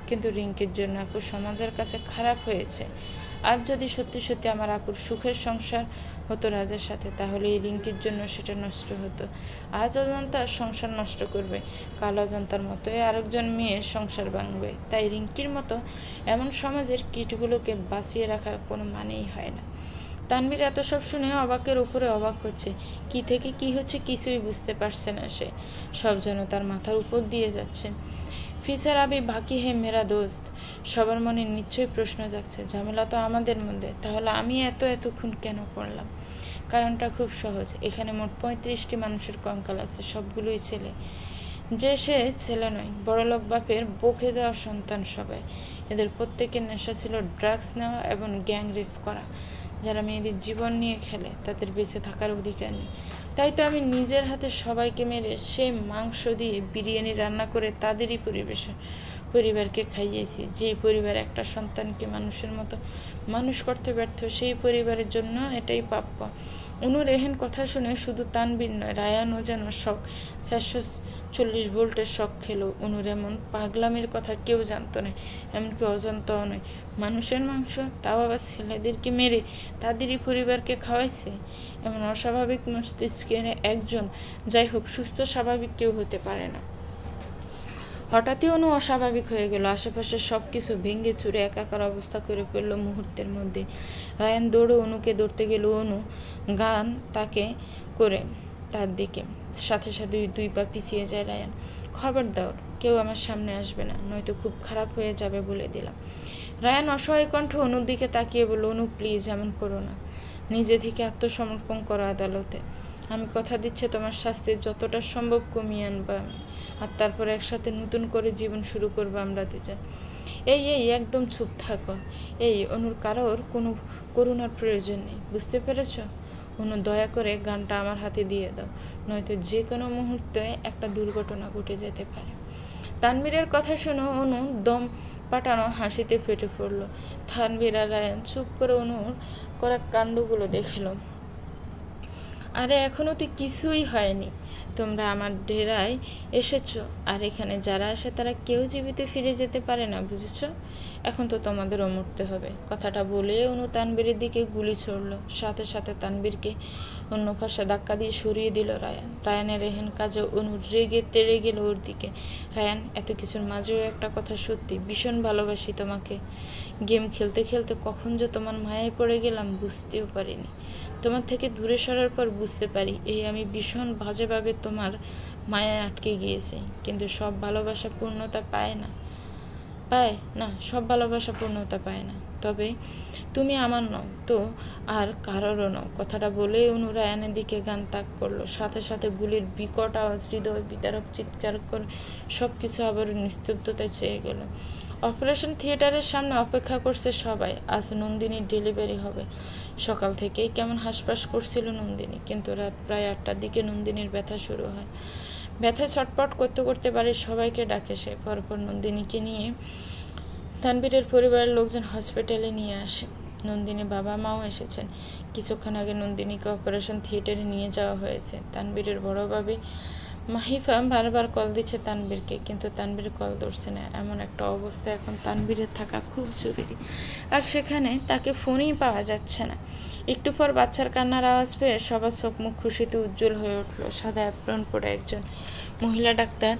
কিন্তু রিঙ্কির জন্য আপু সমাজের কাছে খারাপ হয়েছে। আজ যদি সত্যি সত্যি আমার আপুর সুখের সংসার হতো রাজের সাথে, তাহলে এই রিঙ্কির জন্য সেটা নষ্ট হতো। আজ অজন্তার সংসার নষ্ট করবে, কাল অজন্তার মতোই আরেকজন মেয়ের সংসার ভাঙবে। তাই রিঙ্কির মতো এমন সমাজের কীটগুলোকে বাঁচিয়ে রাখার কোনো মানেই হয় না। তানভীর এত সব শুনে অবাকের উপরে অবাক হচ্ছে। কি থেকে কি হচ্ছে কিছুই বুঝতে পারছে না সে। সব যেন তার মাথার উপর দিয়ে যাচ্ছে। ফিসার আবি বাকি হে মেরা দোস্ত। সবার মনে নিশ্চয়ই প্রশ্ন জাগছে, ঝামেলা তো আমাদের মধ্যে, তাহলে আমি এত খুন কেন করলাম? কারণটা খুব সহজ। এখানে মোট 35টি মানুষের কঙ্কাল আছে, সবগুলোই ছেলে। যে সে ছেলে নয়, বড়লোক বাপের বকে দেওয়া সন্তান সবাই। এদের প্রত্যেকের নেশা ছিল ড্রাগস নেওয়া এবং গ্যাং রেপ করা। যারা মেয়েদের জীবন নিয়ে খেলে তাদের বেঁচে থাকার অধিকার নেই। তাই তো আমি নিজের হাতে সবাইকে মেরে সেই মাংস দিয়ে বিরিয়ানি রান্না করে তাদেরই পরিবারকে খাইয়েছি। যেই পরিবার একটা সন্তানকে মানুষের মতো মানুষ করতে ব্যর্থ, সেই পরিবারের জন্য এটাই প্রাপ্য। অনুর এহেন কথা শুনে শুধু তানভীর নয়, রায়ানও যেন শখ 440 ভোল্টের শখ খেলো। অনুর এমন পাগলামির কথা কেউ জানতো না, এমনকি অজান্তও নয়। মানুষের মাংস, তাও আবার ছেলেদেরকে মেরে তাদেরই পরিবারকে খাওয়াইছে। এমন অস্বাভাবিক মস্তিষ্কের একজন, যাই হোক, সুস্থ স্বাভাবিক কেউ হতে পারে না। হঠাৎই অনু অস্বাভাবিক হয়ে গেল। আশেপাশে সব কিছু ভেঙে চুরে একাকার অবস্থা করে ফেলল মুহূর্তের মধ্যে। রায়ান দৌড়ে অনুকে ধরতে গেল। অনু গান তাকে করে তার দিকে, সাথে সাথে 2 পা পিছিয়ে যায় রায়ান। খবরদার, কেউ আমার সামনে আসবে না, নয়তো খুব খারাপ হয়ে যাবে বলে দিলাম। রায়ান অসহায় কণ্ঠ অনুর দিকে তাকিয়ে বলল, অনু প্লিজ এমন করো না, নিজে থেকে আত্মসমর্পণ করো আদালতে। আমি কথা দিচ্ছি তোমার শাস্তি যতটা সম্ভব কমিয়ে আনবো আমি, আর তারপর একসাথে নতুন করে জীবন শুরু করবো আমরা দুজন। এই একদম চুপ থাকো। অনুর কারোর কোনো করুণার প্রয়োজন নেই, বুঝতে পেরেছ? অনু, দয়া করে গানটা আমার হাতে দিয়ে দাও, নয়তো যে কোনো মুহূর্তে একটা দুর্ঘটনা ঘটে যেতে পারে। তানভীরের কথা শুনে অনু দম পাঠানো হাসিতে ফেটে পড়ল। তানভীর আর রায়ান চুপ করে অনুর করা কাণ্ডগুলো দেখল। আরে এখনো তো কিছুই হয়নি, তোমরা আমার ডেরায় এসেছো, আর এখানে যারা আসে তারা কেউ জীবিত ফিরে যেতে পারে না, বুঝেছ? এখন তো তোমাদেরও মরতে হবে। কথাটা বলে অনু তানভীরের দিকে গুলি ছড়ল। সাথে সাথে তানভীরকে অন্য পাশে ধাক্কা দিয়ে সরিয়ে দিল রায়ান। রায়ানের এহেন কাজে অনু রেগে তেড়ে গেল ওর দিকে। রায়ান, এত কিছুর মাঝেও একটা কথা সত্যি, ভীষণ ভালোবাসি তোমাকে। গেম খেলতে খেলতে কখন যে তোমার মায়ায় পড়ে গেলাম বুঝতেও পারিনি। তোমার থেকে দূরে সরার পর বুঝতে পারি আমি ভীষণ বাজেভাবে তোমার মায়ায় আটকে গিয়েছি। কিন্তু সব ভালোবাসা পূর্ণতা পায় না, সব ভালোবাসা পূর্ণতা পায় না। তবে তুমি আমার নও তো আর কারোরও নও। কথাটা বলেই অনু রায়ানের দিকে গান তাক করলো। সাথে সাথে গুলির বিকট আওয়াজ, হৃদয় বিদারক চিৎকার করে সবকিছু আবার নিস্তব্ধতায় চেয়ে গেল। অপারেশন থিয়েটারের সামনে অপেক্ষা করছে সবাই। আজ নন্দিনীর ডেলিভারি হবে। সকাল থেকেই কেমন হাঁসফাঁস করছিল নন্দিনী, কিন্তু রাত প্রায় 8টার দিকে নন্দিনীর ব্যথা শুরু হয়। ব্যথায় ছটপট করতে করতে বাড়ির সবাইকে ডাকে সে। পরপর নন্দিনীকে নিয়ে তানভীরের পরিবারের লোকজন হসপিটালে নিয়ে আসে। নন্দিনী বাবা মাও এসেছেন। কিছুক্ষণ আগে নন্দিনীকে অপারেশন থিয়েটারে নিয়ে যাওয়া হয়েছে। তানভীরের বড় ভাবি মাহিফা বারবার কল দিচ্ছে তানভীরকে, কিন্তু তানভীর কল ধরছে না। এমন একটা অবস্থা এখন তানভীরের থাকা খুব জরুরি, আর সেখানে তাকে ফোনই পাওয়া যাচ্ছে না। একটু পর বাচ্চার কান্নার আওয়াজ পেয়ে সবার চোখ মুখ খুশিতে উজ্জ্বল হয়ে উঠল। সাদা অ্যাপ্রন পরে একজন মহিলা ডাক্তার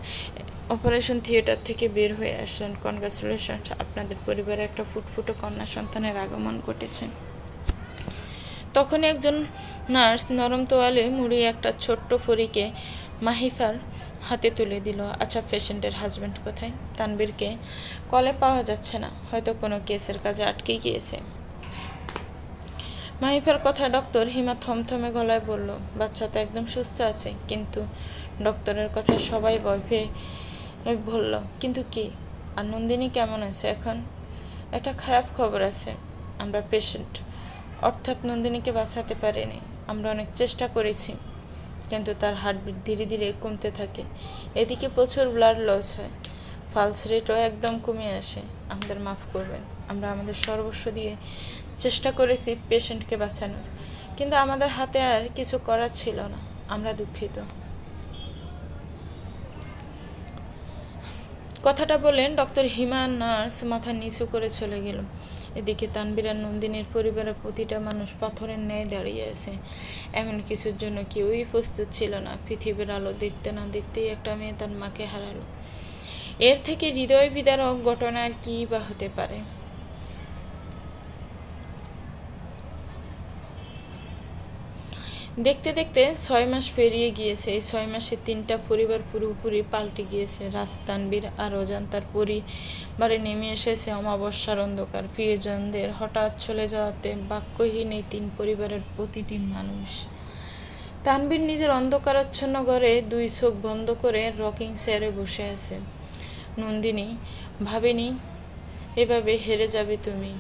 অপারেশন থিয়েটার থেকে বের হয়ে আসলেন। কনগ্রাচুলেশন, আপনাদের পরিবারে একটা ফুটফুটে কন্যা সন্তানের আগমন ঘটেছে। তখনই একজন নার্স নরম তোয়ালে মুড়িয়ে একটা ছোট্ট পরীকে মাহিফার হাতে তুলে দিল। আচ্ছা, পেশেন্টের হাজব্যান্ড কোথায়? তানবীরকে কলে পাওয়া যাচ্ছে না, হয়তো কোনো কেসের কাজে আটকে গিয়েছে। মাহিফার কথা ডক্টর হিমা থমথমে গলায় বলল, বাচ্চা তো একদম সুস্থ আছে। কিন্তু ডক্টরের কথা সবাই ভয় পেয়ে বলল, কিন্তু কি? আর নন্দিনী কেমন আছে এখন? একটা খারাপ খবর আছে, আমরা পেশেন্ট অর্থাৎ নন্দিনীকে বাঁচাতে পারিনি। আমরা অনেক চেষ্টা করেছি, কিন্তু তার হার্টবিট ধীরে ধীরে কমতে থাকে। এদিকে প্রচুর ব্লাড লস হয়, পালস রেটও একদম কমে আসে। আমাদের মাফ করবেন, আমরা আমাদের সর্বস্ব দিয়ে চেষ্টা করেছি পেশেন্টকে বাঁচানোর, কিন্তু আমাদের হাতে আর কিছু করার ছিল না। আমরা দুঃখিত। কথাটা বলেন ডক্টর হিমা নার্স মাথা নিচু করে চলে গেল। এদিকে তানবীর আর নন্দিনীর পরিবারের প্রতিটা মানুষ পাথরের ন্যায় দাঁড়িয়ে আছে। এমন কিছুর জন্য কেউই প্রস্তুত ছিল না। পৃথিবীর আলো দেখতে না দেখতেই একটা মেয়ে তার মাকে হারালো। এর থেকে হৃদয় বিদারক ঘটনা আর কি বা হতে পারে? দেখতে দেখতে 6 মাস পেরিয়ে গিয়েছে। এই 6 মাসে 3টা পরিবার পুরোপুরি পাল্টে গিয়েছে। রাজ, তানবীর আর অজান্তার পরিবারে নেমে এসেছে অমাবস্যার অন্ধকার। প্রিয়জনদের হঠাৎ চলে যাওয়াতে বাক্যহীন এই 3 পরিবারের প্রতিটি মানুষ। তানবীর নিজের অন্ধকারাচ্ছন্ন ঘরে 2 চোখ বন্ধ করে রকিং চেয়ারে বসে আছে। নন্দিনী, ভাবিনি এভাবে হেরে যাবে তুমি।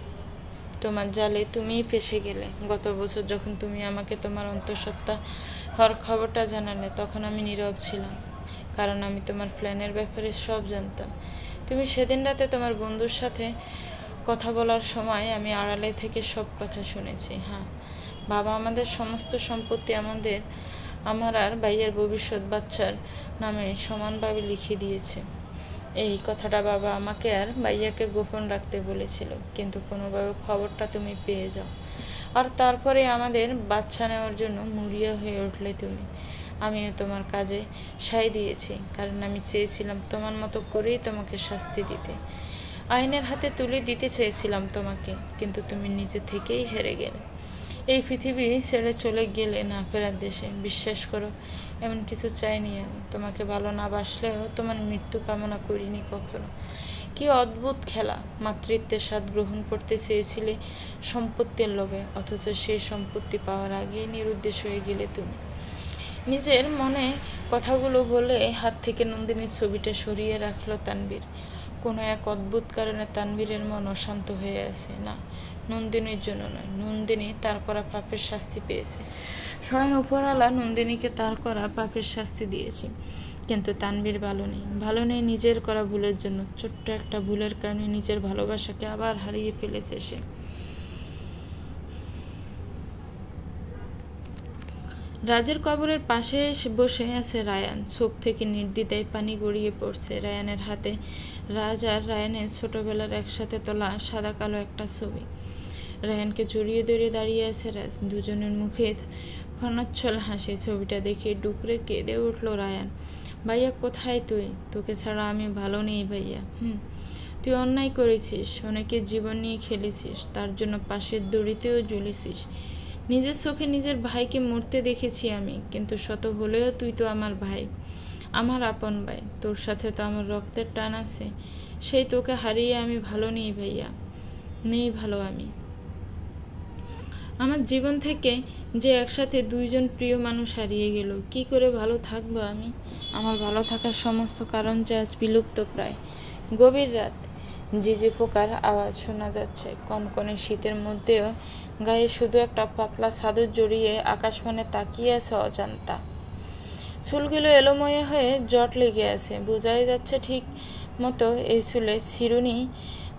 তোমার জালে তুমিই ফেসে গেলে। গত বছর যখন তুমি আমাকে তোমার অন্তঃসত্ত্বা হওয়ার খবরটা জানালে, তখন আমি নীরব ছিলাম, কারণ আমি তোমার প্ল্যানের ব্যাপারে সব জানতাম। তুমি সেদিন রাতে তোমার বন্ধুর সাথে কথা বলার সময় আমি আড়ালে থেকে সব কথা শুনেছি। হ্যাঁ, বাবা আমাদের সমস্ত সম্পত্তি আমার আর ভাইয়ের ভবিষ্যৎ বাচ্চার নামে সমানভাবে লিখে দিয়েছে। এই কথাটা বাবা আমাকে আর ভাইয়াকে গোপন রাখতে বলেছিল, কিন্তু কোনোভাবে খবরটা তুমি পেয়ে যাও, আর তারপরে আমাদের বাচ্চা নেওয়ার জন্য মরিয়া হয়ে উঠলে তুমি। আমিও তোমার কাজে সায় দিয়েছি, কারণ আমি চেয়েছিলাম তোমার মতো করেই তোমাকে শাস্তি দিতে। আইনের হাতে তুলে দিতে চেয়েছিলাম তোমাকে, কিন্তু তুমি নিজে থেকেই হেরে গেলে। এই পৃথিবী ছেড়ে চলে গেলে না ফেরার দেশে। বিশ্বাস করো, এমন কিছু চাইনি আমি। তোমাকে ভালো না বাসলেও তোমার মৃত্যু কামনা করিনি কখনো। কি অদ্ভুত খেলা! মাতৃত্বের স্বাদ গ্রহণ করতে চেয়েছিলে সম্পত্তির লোভে, অথচ সেই সম্পত্তি পাওয়ার আগেই নিরুদ্দেশ হয়ে গেলে তুমি। নিজের মনে কথাগুলো বলে হাত থেকে নন্দিনীর ছবিটা সরিয়ে রাখলো তানবীর। কোনো এক অদ্ভুত কারণে তানবীরের মন অশান্ত হয়ে আছে। না, নন্দিনীর জন্য নয়, নন্দিনী তার করা পাপের শাস্তি পেয়েছে। স্বয়ং উপরওয়ালা নন্দিনীকে তার করা পাপের শাস্তি দিয়েছে, কিন্তু তানবীর ভালো নেই নিজের করা ভুলের জন্য। ছোট্ট একটা ভুলের কারণে নিজের ভালোবাসাকে আবার হারিয়ে ফেলেছে সে। রাজের কবরের পাশে বসে আছে রায়ান। চোখ থেকে নির্দ্বিধায় পানি গড়িয়ে পড়ছে। রায়ানের হাতে রাজ আর রায়ানের ছোটবেলার একসাথে তোলা সাদা কালো একটা ছবি। রায়ানকে জড়িয়ে ধরে দাঁড়িয়ে আছে রাজ, দুজনের মুখে ফনচ্ছল হাসি। ছবিটা দেখে ডুকরে কেঁদে উঠল রায়ান। ভাইয়া কোথায় তুই? তোকে ছাড়া আমি ভালো নেই ভাইয়া। তুই অন্যায় করেছিস, অনেকের জীবন নিয়ে খেলেছিস, তার জন্য পাশের দড়িতেও ঝুলেছিস। নিজের চোখে নিজের ভাইকে মরতে দেখেছি আমি, কিন্তু শত হলেও তুই তো আমার ভাই, আমার আপন ভাই। তোর সাথে তো আমার রক্তের টান আছে। সেই তোকে হারিয়ে আমি ভালো নেই ভাইয়া, নেই ভালো আমি। আমার জীবন থেকে যে একসাথে 2 জন প্রিয় মানুষ হারিয়ে গেল, কি করে ভালো থাকবো আমি? আমার ভালো থাকার সমস্ত কারণ যে আজ বিলুপ্ত প্রায়। গভীর রাত, ঝিঝি পোকার আওয়াজ শোনা যাচ্ছে। কনকনে শীতের মধ্যেও গায়ে শুধু একটা পাতলা চাদর জড়িয়ে আকাশপানে তাকিয়ে আছে অজান্তা। চুলগুলো এলোময়ে হয়ে জট লেগে আছে। বোঝাই যাচ্ছে ঠিক মতো এই চুলে চিরুনি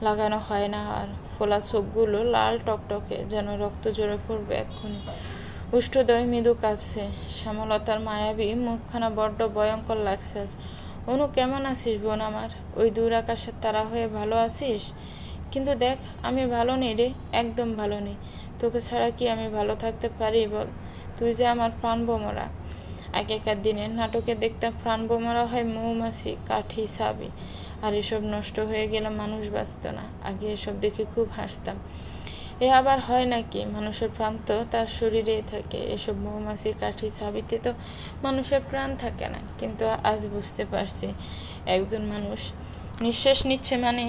লাগানো হয় না। আর ফোলা চোখগুলো লাল টকটকে, যেন রক্ত ঝরে পড়বে এক্ষুনি। উষ্ঠদয় মৃদু কাঁপছে। শ্যামলতার মায়াবী মুখখানা বড্ড ভয়ঙ্কর লাগছে আজ। অনু, কেমন আছিস বোন আমার? ওই দূর আকাশের তারা হয়ে ভালো আছিস? কিন্তু দেখ, আমি ভালো নেই রে, একদম ভালো নেই। তোকে ছাড়া কি আমি ভালো থাকতে পারি বল? তুই যে আমার প্রাণ ভোমরা। আগেকার দিনে নাটকে দেখতাম প্রাণ বোমারা হয় মৌমাছি, কাঠি, সাবি, আর এসব নষ্ট হয়ে গেলে মানুষ বাঁচত না। আগে এসব দেখে খুব হাসতাম। এ আবার হয় নাকি? মানুষের প্রাণ তো তার শরীরেই থাকে। এসব মৌমাছি, কাঠি, ছাবিতে তো মানুষের প্রাণ থাকে না। কিন্তু আজ বুঝতে পারছি, একজন মানুষ নিঃশ্বাস নিচ্ছে মানে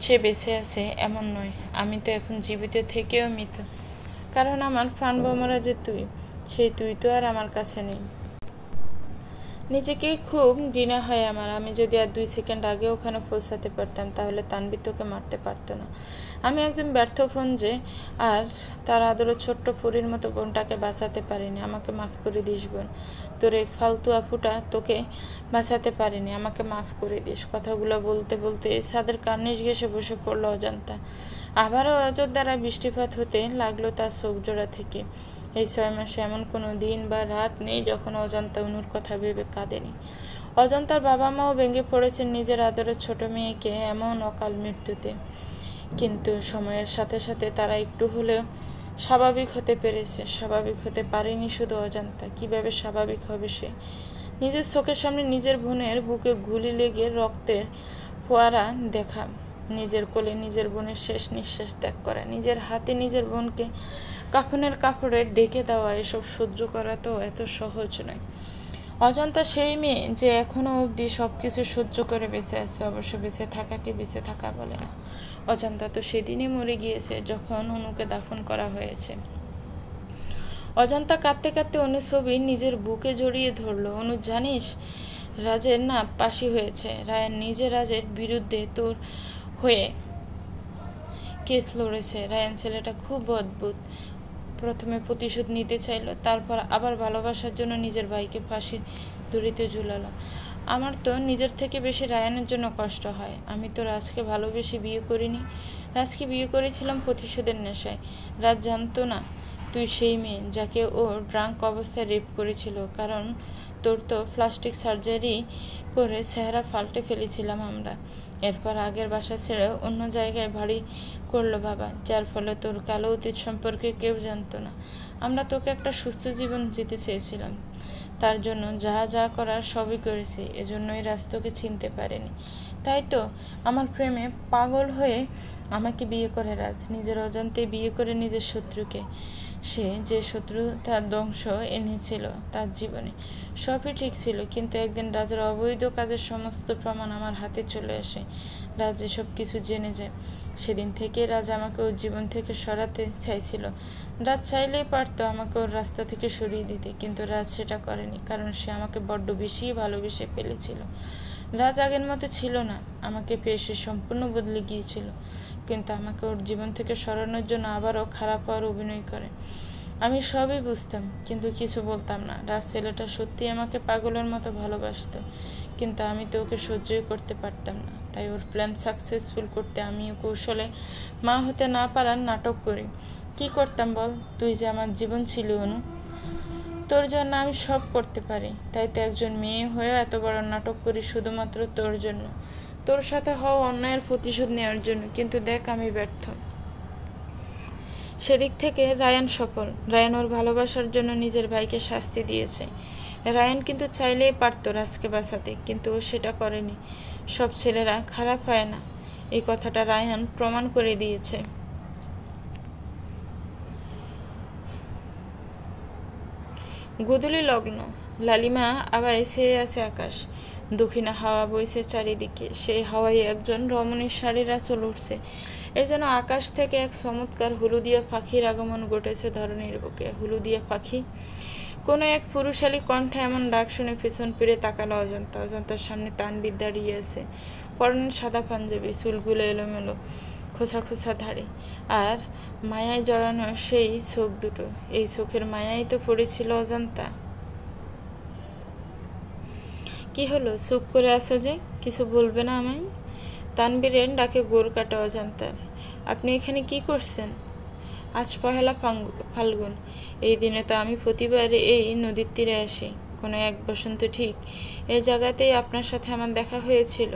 সে বেঁচে আছে এমন নয়। আমি তো এখন জীবিত থেকেও মৃত, কারণ আমার প্রাণ বোমারা যে তুই, সেই তুই তো আর আমার কাছে নেই। নিজেকেই খুব ঘৃণা হয় আমার। আমি যদি আর 2 সেকেন্ড আগে ওখানে পৌঁছাতে পারতাম, তাহলে তানভীর তোকে মারতে পারতো না। আমি একজন ব্যর্থ বোন যে, আর তার আদরের ছোট্ট পুরীর মতো বোনটাকে বাঁচাতে পারিনি। আমাকে মাফ করে দিস বোন, তোর এই ফালতু আপুটা তোকে বাঁচাতে পারিনি, আমাকে মাফ করে দিস। কথাগুলো বলতে বলতে ছাদের কার্নিশ ঘেঁষে বসে পড়লো অজান্তা। আবারও অযোধ্যারা বৃষ্টিপাত হতে লাগলো তার চোখ জোড়া থেকে। এই 6 মাসে এমন কোনো দিন বা রাত নেই যখন অজান্তা অনুর কথা ভেবে কাঁদেনি। অজান্তার বাবা মাও ভেঙে পড়েছেন নিজের আদরের ছোট মেয়েকে এমন অকাল মৃত্যুতে। কিন্তু সময়ের সাথে সাথে তারা একটু হলেও স্বাভাবিক হতে পেরেছে। স্বাভাবিক হতে পারেনি শুধু অজান্তা, কিভাবে স্বাভাবিক হবে সে? নিজের চোখের সামনে নিজের বোনের বুকে গুলি লেগে রক্তের ফোয়ারা দেখা, নিজের কোলে নিজের বোনের শেষ নিঃশ্বাস ত্যাগ করা, নিজের হাতে নিজের বোনকে কাফনের কাপড়ে ঢেকে দেওয়া, এসব সহ্য করা তো এত সহজ নয়। অজান্তা সেই মেয়ে যে এখনো অবধি সবকিছু সহ্য করে বেঁচে আছে। অবশ্য বেঁচে থাকাকে বেঁচে থাকা বলে না। অজান্তা তো সেদিনই মরে গিয়েছে যখন অনুকে দাফন করা হয়েছে। অজান্তা কাঁদতে কাঁদতে অনু ছবি নিজের বুকে জড়িয়ে ধরলো। অনু জানিস, রাজের না ফাঁসি হয়েছে। রায়ান নিজে রাজের বিরুদ্ধে তোর হয়ে কেস লড়েছে। রায়ান ছেলেটা খুব অদ্ভুত। প্রথমে প্রতিশোধ নিতে চাইলো, তারপর আবার ভালোবাসার জন্য নিজের ভাইকে ফাঁসির দড়িতে ঝুলালো। আমার তো নিজের থেকে বেশি রায়ানের জন্য কষ্ট হয়। আমি তো রাজকে ভালোবেসে বিয়ে করিনি। রাজকে বিয়ে করেছিলাম প্রতিশোধের নেশায়। রাজ জানতো না তুই সেই মেয়ে যাকে ও ড্রাঙ্ক অবস্থায় রেপ করেছিল। কারণ তোর তো প্লাস্টিক সার্জারি করে চেহারা পাল্টে ফেলেছিলাম আমরা। এরপর আগের বাসা ছেড়ে অন্য জায়গায় বাড়ি করলো বাবা, যার ফলে তোর কালো অতীত সম্পর্কে কেউ জানতো না। আমরা তোকে একটা সুস্থ জীবন দিতে চেয়েছিলাম, তার জন্য যা যা করার সবই করেছি। এজন্যই রাজ তোকে চিনতে পারেনি। তাই তো আমার প্রেমে পাগল হয়ে আমাকে বিয়ে করে রাজ, নিজের অজান্তে বিয়ে করে নিজের শত্রুকে। সে যে শত্রু তার ধ্বংস এনেছিল তার জীবনে। সবই ঠিক ছিল, কিন্তু একদিন রাজের অবৈধ কাজের সমস্ত প্রমাণ আমার হাতে চলে আসে। রাজ এসব কিছু জেনে যায়। সেদিন থেকে রাজ আমাকে ওর জীবন থেকে সরাতে চাইছিল। রাজ চাইলেই পারতো আমাকে ওর রাস্তা থেকে সরিয়ে দিতে, কিন্তু রাজ সেটা করেনি, কারণ সে আমাকে বড্ড বেশি ভালোবেসে ফেলেছিল। রাজ আগের মতো ছিল না। আমাকে পেয়ে সে সম্পূর্ণ বদলে গিয়েছিল, কিন্তু আমাকে ওর জীবন থেকে সরানোর জন্য আবারও খারাপ হওয়ার অভিনয় করে। আমি সবই বুঝতাম, কিন্তু কিছু বলতাম না। রাজ ছেলেটা সত্যি আমাকে পাগলের মতো ভালোবাসত, কিন্তু আমি তো ওকে সহ্যই করতে পারতাম না। তাই ওর প্ল্যান সাকসেসফুল করতে আমিও কৌশলে মা হতে না পারার নাটক করি। কি করতাম বল? তুই যে আমার জীবন ছিলি অনু, তোর জন্য আমি সব করতে পারি। তাই তো একজন মেয়ে হয়েও এত বড় নাটক করি শুধুমাত্র তোর জন্য, তোর সাথে হওয়া অন্যায়ের প্রতিশোধ নেওয়ার জন্য। কিন্তু দেখ, আমি ব্যর্থ। সেদিক থেকে রায়ান সফল। রায়ান ওর ভালোবাসার জন্য নিজের ভাইকে শাস্তি দিয়েছে। রায়ান কিন্তু চাইলেই পারত রাজকে বাঁচাতে, কিন্তু ও সেটা করেনি। সব ছেলেরা খারাপ হয় না, এই কথাটা রায়ান প্রমাণ করে দিয়েছে। গোধূলি লগ্ন। লালিমা আবার চেয়ে আছে আকাশ। দক্ষিণা হাওয়া বইছে চারিদিকে। সেই হাওয়ায় একজন রমণীর শাড়ির আঁচল উঠছে। এই যেন আকাশ থেকে এক চমৎকার হলুদিয়া পাখির আগমন ঘটেছে ধরণীর বুকে। হলুদিয়া পাখি। কোনো এক পুরুষালী কণ্ঠে এমন ডাক শুনে পেছন ফিরে তাকালো অজান্তা। অজান্তার সামনে তানভীর দাঁড়িয়ে আছে। পরনে সাদা পাঞ্জাবি, চুলগুলো এলোমেলো, খোঁচা খোঁচা ধাড়ি, আর মায়ায় জড়ানো সেই চোখ দুটো। এই চোখের মায়াই তো পড়েছিল অজান্তা। কি হলো, চুপ করে আছো যে? কিছু বলবে না আমায়? তানভীরের ডাকে গোর কাটা অজান্তার। আপনি এখানে কি করছেন? আজ পহেলা ফাল্গুন। এই দিনে তো আমি প্রতিবার এই নদীর তীরে আসি। কোনো এক বসন্ত ঠিক এই জায়গাতেই আপনার সাথে আমার দেখা হয়েছিল।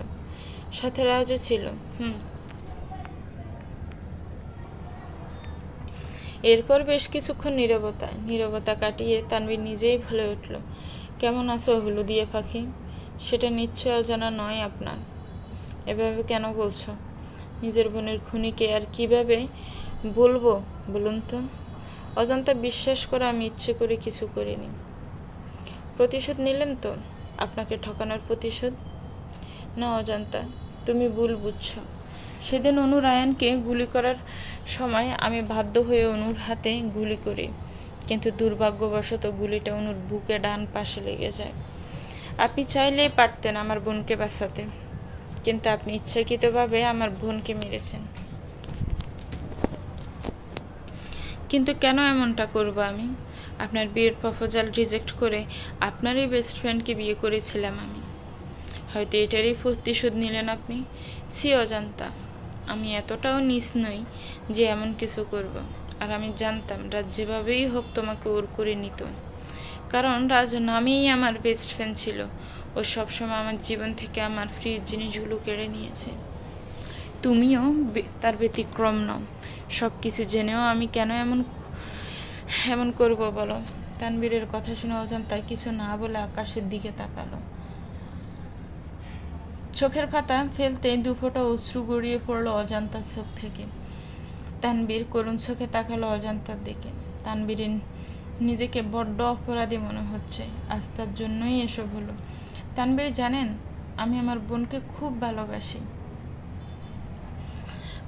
সাথে রাজও ছিল। এরপর বেশ কিছুক্ষণ নীরবতা কাটিয়ে তানভীর নিজেই বলে উঠল, কেমন আছো হলুদিয়া পাখি? সেটা নিশ্চয় অজানা নয় আপনার। এভাবে কেন বলছো? নিজের বোনের খুনিকে আর কিভাবে বলবো বলুন তো? অজান্তা বিশ্বাস করে আমি ইচ্ছে করে কিছু করিনি। প্রতিশোধ নিলেন তো? আপনাকে ঠকানোর প্রতিশোধ? না অজান্তা, তুমি ভুল বুঝছো। সেদিন অনু রায়ানকে গুলি করার সময় আমি বাধ্য হয়ে অনুর হাতে গুলি করি, কিন্তু দুর্ভাগ্যবশত গুলিটা অনুর বুকে ডান পাশে লেগে যায়। আপনি চাইলেই পারতেন আমার বোনকে বাঁচাতে, কিন্তু আপনি ইচ্ছাকৃতভাবে আমার বোনকে মেরেছেন। কিন্তু কেন এমনটা করব আমি? আপনার বিয়ের প্রপোজাল রিজেক্ট করে আপনারই বেস্ট ফ্রেন্ডকে বিয়ে করেছিলাম আমি। হয়তো এটারই প্রতিশোধ নিলেন আপনি। সি অজান্তা, আমি এতটাও নীচ নই যে এমন কিছু করব। আর আমি জানতাম রাজ যেভাবেই হোক তোমাকে ওর করে নিত, কারণ রাজ নামেই আমার বেস্ট ফ্রেন্ড ছিল। ও সবসময় আমার জীবন থেকে আমার প্রিয় জিনিসগুলো কেড়ে নিয়েছে। তুমিও তার ব্যতিক্রম নও। সব কিছু জেনেও আমি কেন এমন করব বলো? তানবীরের কথা শুনে অজান্তা কিছু না বলে আকাশের দিকে তাকালো। চোখের পাতা ফেলতে দুফোঁটা অশ্রু গড়িয়ে পড়লো অজান্তার চোখ থেকে। তানবীর করুণ চোখে তাকালো অজান্তার দিকে। তানবীরের নিজেকে বড্ড অপরাধী মনে হচ্ছে। আজ তার জন্যই এসব হলো। তানবীর জানেন, আমি আমার বোনকে খুব ভালোবাসি।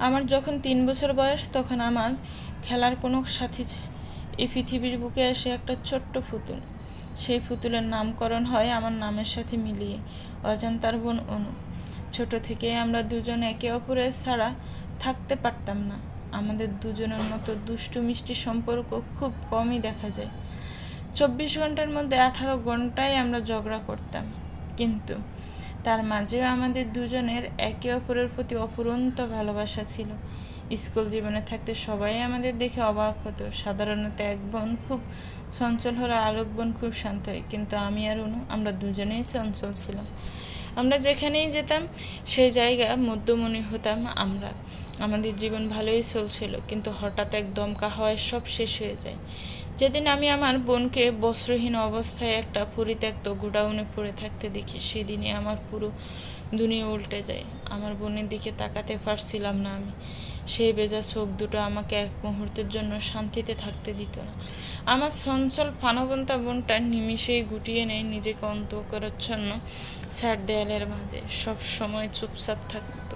আমার যখন 3 বছর বয়স, তখন আমার খেলার কোনো সাথী এই পৃথিবীর বুকে এসে একটা ছোট্ট পুতুল। সেই পুতুলের নামকরণ হয় আমার নামের সাথে মিলিয়ে, অজান্তার বোন অনু। ছোট থেকে আমরা দুজন একে অপরের ছাড়া থাকতে পারতাম না। আমাদের দুজনের মতো দুষ্টু মিষ্টি সম্পর্ক খুব কমই দেখা যায়। 24 ঘন্টার মধ্যে 18 ঘন্টায় আমরা ঝগড়া করতাম, কিন্তু তার মাঝেও আমাদের দুজনের একে অপরের প্রতি অফুরন্ত ভালোবাসা ছিল। স্কুল জীবনে থাকতে সবাই আমাদের দেখে অবাক হতো। সাধারণত এক বোন খুব চঞ্চল হলে আরেক বোন খুব শান্ত হয়, কিন্তু আমি আর অনু আমরা দুজনেই চঞ্চল ছিলাম। আমরা যেখানেই যেতাম সেই জায়গা মধ্যমণি হতাম আমরা। আমাদের জীবন ভালোই চলছিল, কিন্তু হঠাৎ এক দমকা হওয়ায় সব শেষ হয়ে যায়। যেদিন আমি আমার বোনকে বস্ত্রহীন অবস্থায় একটা পরিত্যক্ত গোডাউনে পড়ে থাকতে দেখি, সেদিনই আমার পুরো দুনিয়া উল্টে যায়। আমার বোনের দিকে তাকাতে পারছিলাম না আমি। সেই বেজা চোখ দুটো আমাকে এক মুহূর্তের জন্য শান্তিতে থাকতে দিত না। আমার চঞ্চল প্রাণবন্তা বোনটা নিমিষেই গুটিয়ে নেয় নিজেকে অন্তঃকরচ্ছন্ন ছাড় দেয়ালের মাঝে। সব সময় চুপচাপ থাকতো,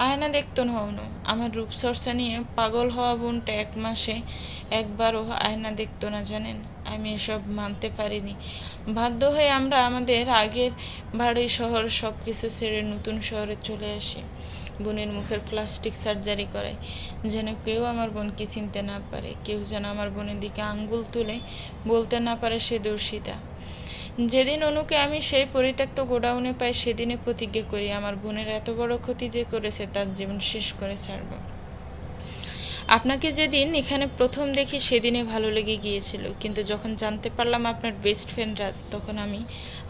আয়না দেখতো না অনু। আমার রূপচর্চা নিয়ে পাগল হওয়া বোনটা 1 মাসে একবারও আয়না দেখতো না, জানেন? আমি এসব মানতে পারিনি। বাধ্য হয়ে আমরা আমাদের আগের বাড়ি শহর সব কিছু ছেড়ে নতুন শহরে চলে আসি। বোনের মুখের প্লাস্টিক সার্জারি করাই, যেন কেউ আমার বোনকে চিনতে না পারে। কেউ যেন আমার বোনের দিকে আঙ্গুল তুলে বলতে না পারে সে দর্শিতা। যেদিন অনুকে আমি সেই পরিত্যক্ত গোডাউনে পাই, সেদিনে প্রতিজ্ঞা করি আমার বোনের এত বড় ক্ষতি যে করেছে তার জীবন শেষ করে ছাড়ব। আপনাকে যেদিন এখানে প্রথম দেখি সেদিনে ভালো লেগে গিয়েছিল, কিন্তু যখন জানতে পারলাম আপনার বেস্ট ফ্রেন্ড রাজ, তখন আমি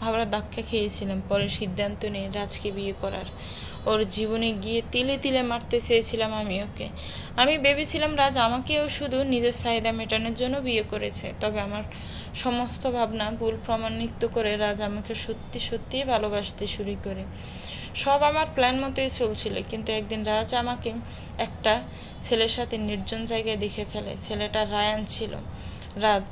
আবার ধাক্কা খেয়েছিলাম। পরে সিদ্ধান্ত নিয়ে রাজকে বিয়ে করার। ওর জীবনে গিয়ে তিলে তিলে মারতে চেয়েছিলাম আমি ওকে। আমি ভেবেছিলাম রাজ আমাকেও শুধু নিজের চাহিদা মেটানোর জন্য বিয়ে করেছে। তবে আমার সমস্ত ভাবনা ভুল প্রমাণিত করে রাজ আমাকে সত্যি সত্যিই ভালোবাসতে শুরু করে। সব আমার প্ল্যান মতোই চলছিল, কিন্তু একদিন রাজ আমাকে একটা ছেলের সাথে নির্জন জায়গায় দেখে ফেলে। ছেলেটা রায়ান ছিল। রাজ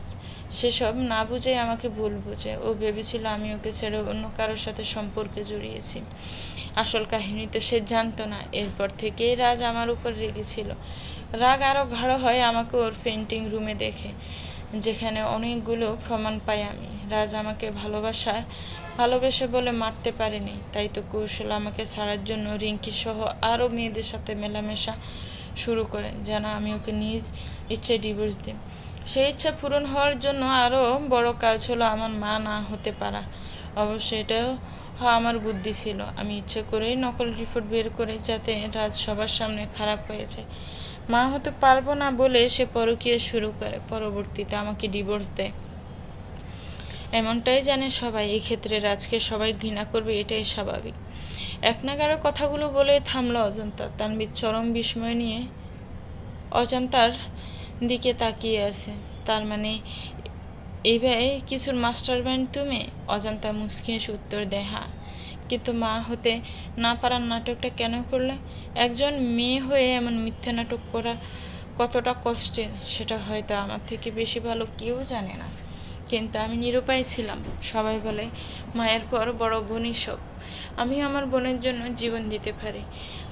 সেসব না বুঝে আমাকে ভুল বুঝে। ও ভেবেছিল আমি ওকে ছেড়ে অন্য কারোর সাথে সম্পর্কে জড়িয়েছি। আসল কাহিনী তো সে জানতো না। এরপর থেকেই রাজ আমার উপর রেগেছিল। রাগ আরও গাঢ় হয় আমাকে ওর পেন্টিং রুমে দেখে, যেখানে অনেকগুলো প্রমাণ পাই আমি। রাজ আমাকে ভালোবেসে বলে মারতে পারেনি, তাই তো কৌশল আমাকে ছাড়ার জন্য রিঙ্কি সহ আরও মেয়েদের সাথে মেলামেশা শুরু করে, যেন আমি ওকে নিজ ইচ্ছে ডিভোর্স দিই। সেই ইচ্ছা পূরণ হওয়ার জন্য আরও বড় কাজ হলো আমার মা না হতে পারা। অবশ্য এটাও আমার বুদ্ধি ছিল। আমি ইচ্ছে করেই নকল রিপোর্ট বের করে, যাতে রাজ সবার সামনে খারাপ হয়ে যায়। মা হতে পারবো না বলে সে পরকীয়া শুরু করে, পরবর্তীতে আমাকে ডিভোর্স দেয়। এমনটাই জানে সবাই। এই ক্ষেত্রে রাজকে সবাই ঘৃণা করবে, এটাই স্বাভাবিক। এক নাগাড়ে কথাগুলো বলে থামলো অজান্তা। তানভীর চরম বিস্ময় নিয়ে অজান্তার দিকে তাকিয়ে আছে। তার মানে এইভাবে কিছুর মাস্টার মাইন্ড তুমি? অজান্তা মুচকি হেসে উত্তর দেয়, হ্যাঁ। কিন্তু মা হতে না পারার নাটকটা কেন করলে? একজন মেয়ে হয়ে এমন মিথ্যা নাটক করা কতটা কষ্টের সেটা হয়তো আমার থেকে বেশি ভালো কেউ জানে না। কিন্তু আমি নিরুপায় ছিলাম। সবাই বলে মায়ের পর বড় বোনই সব। আমিও আমার বোনের জন্য জীবন দিতে পারি,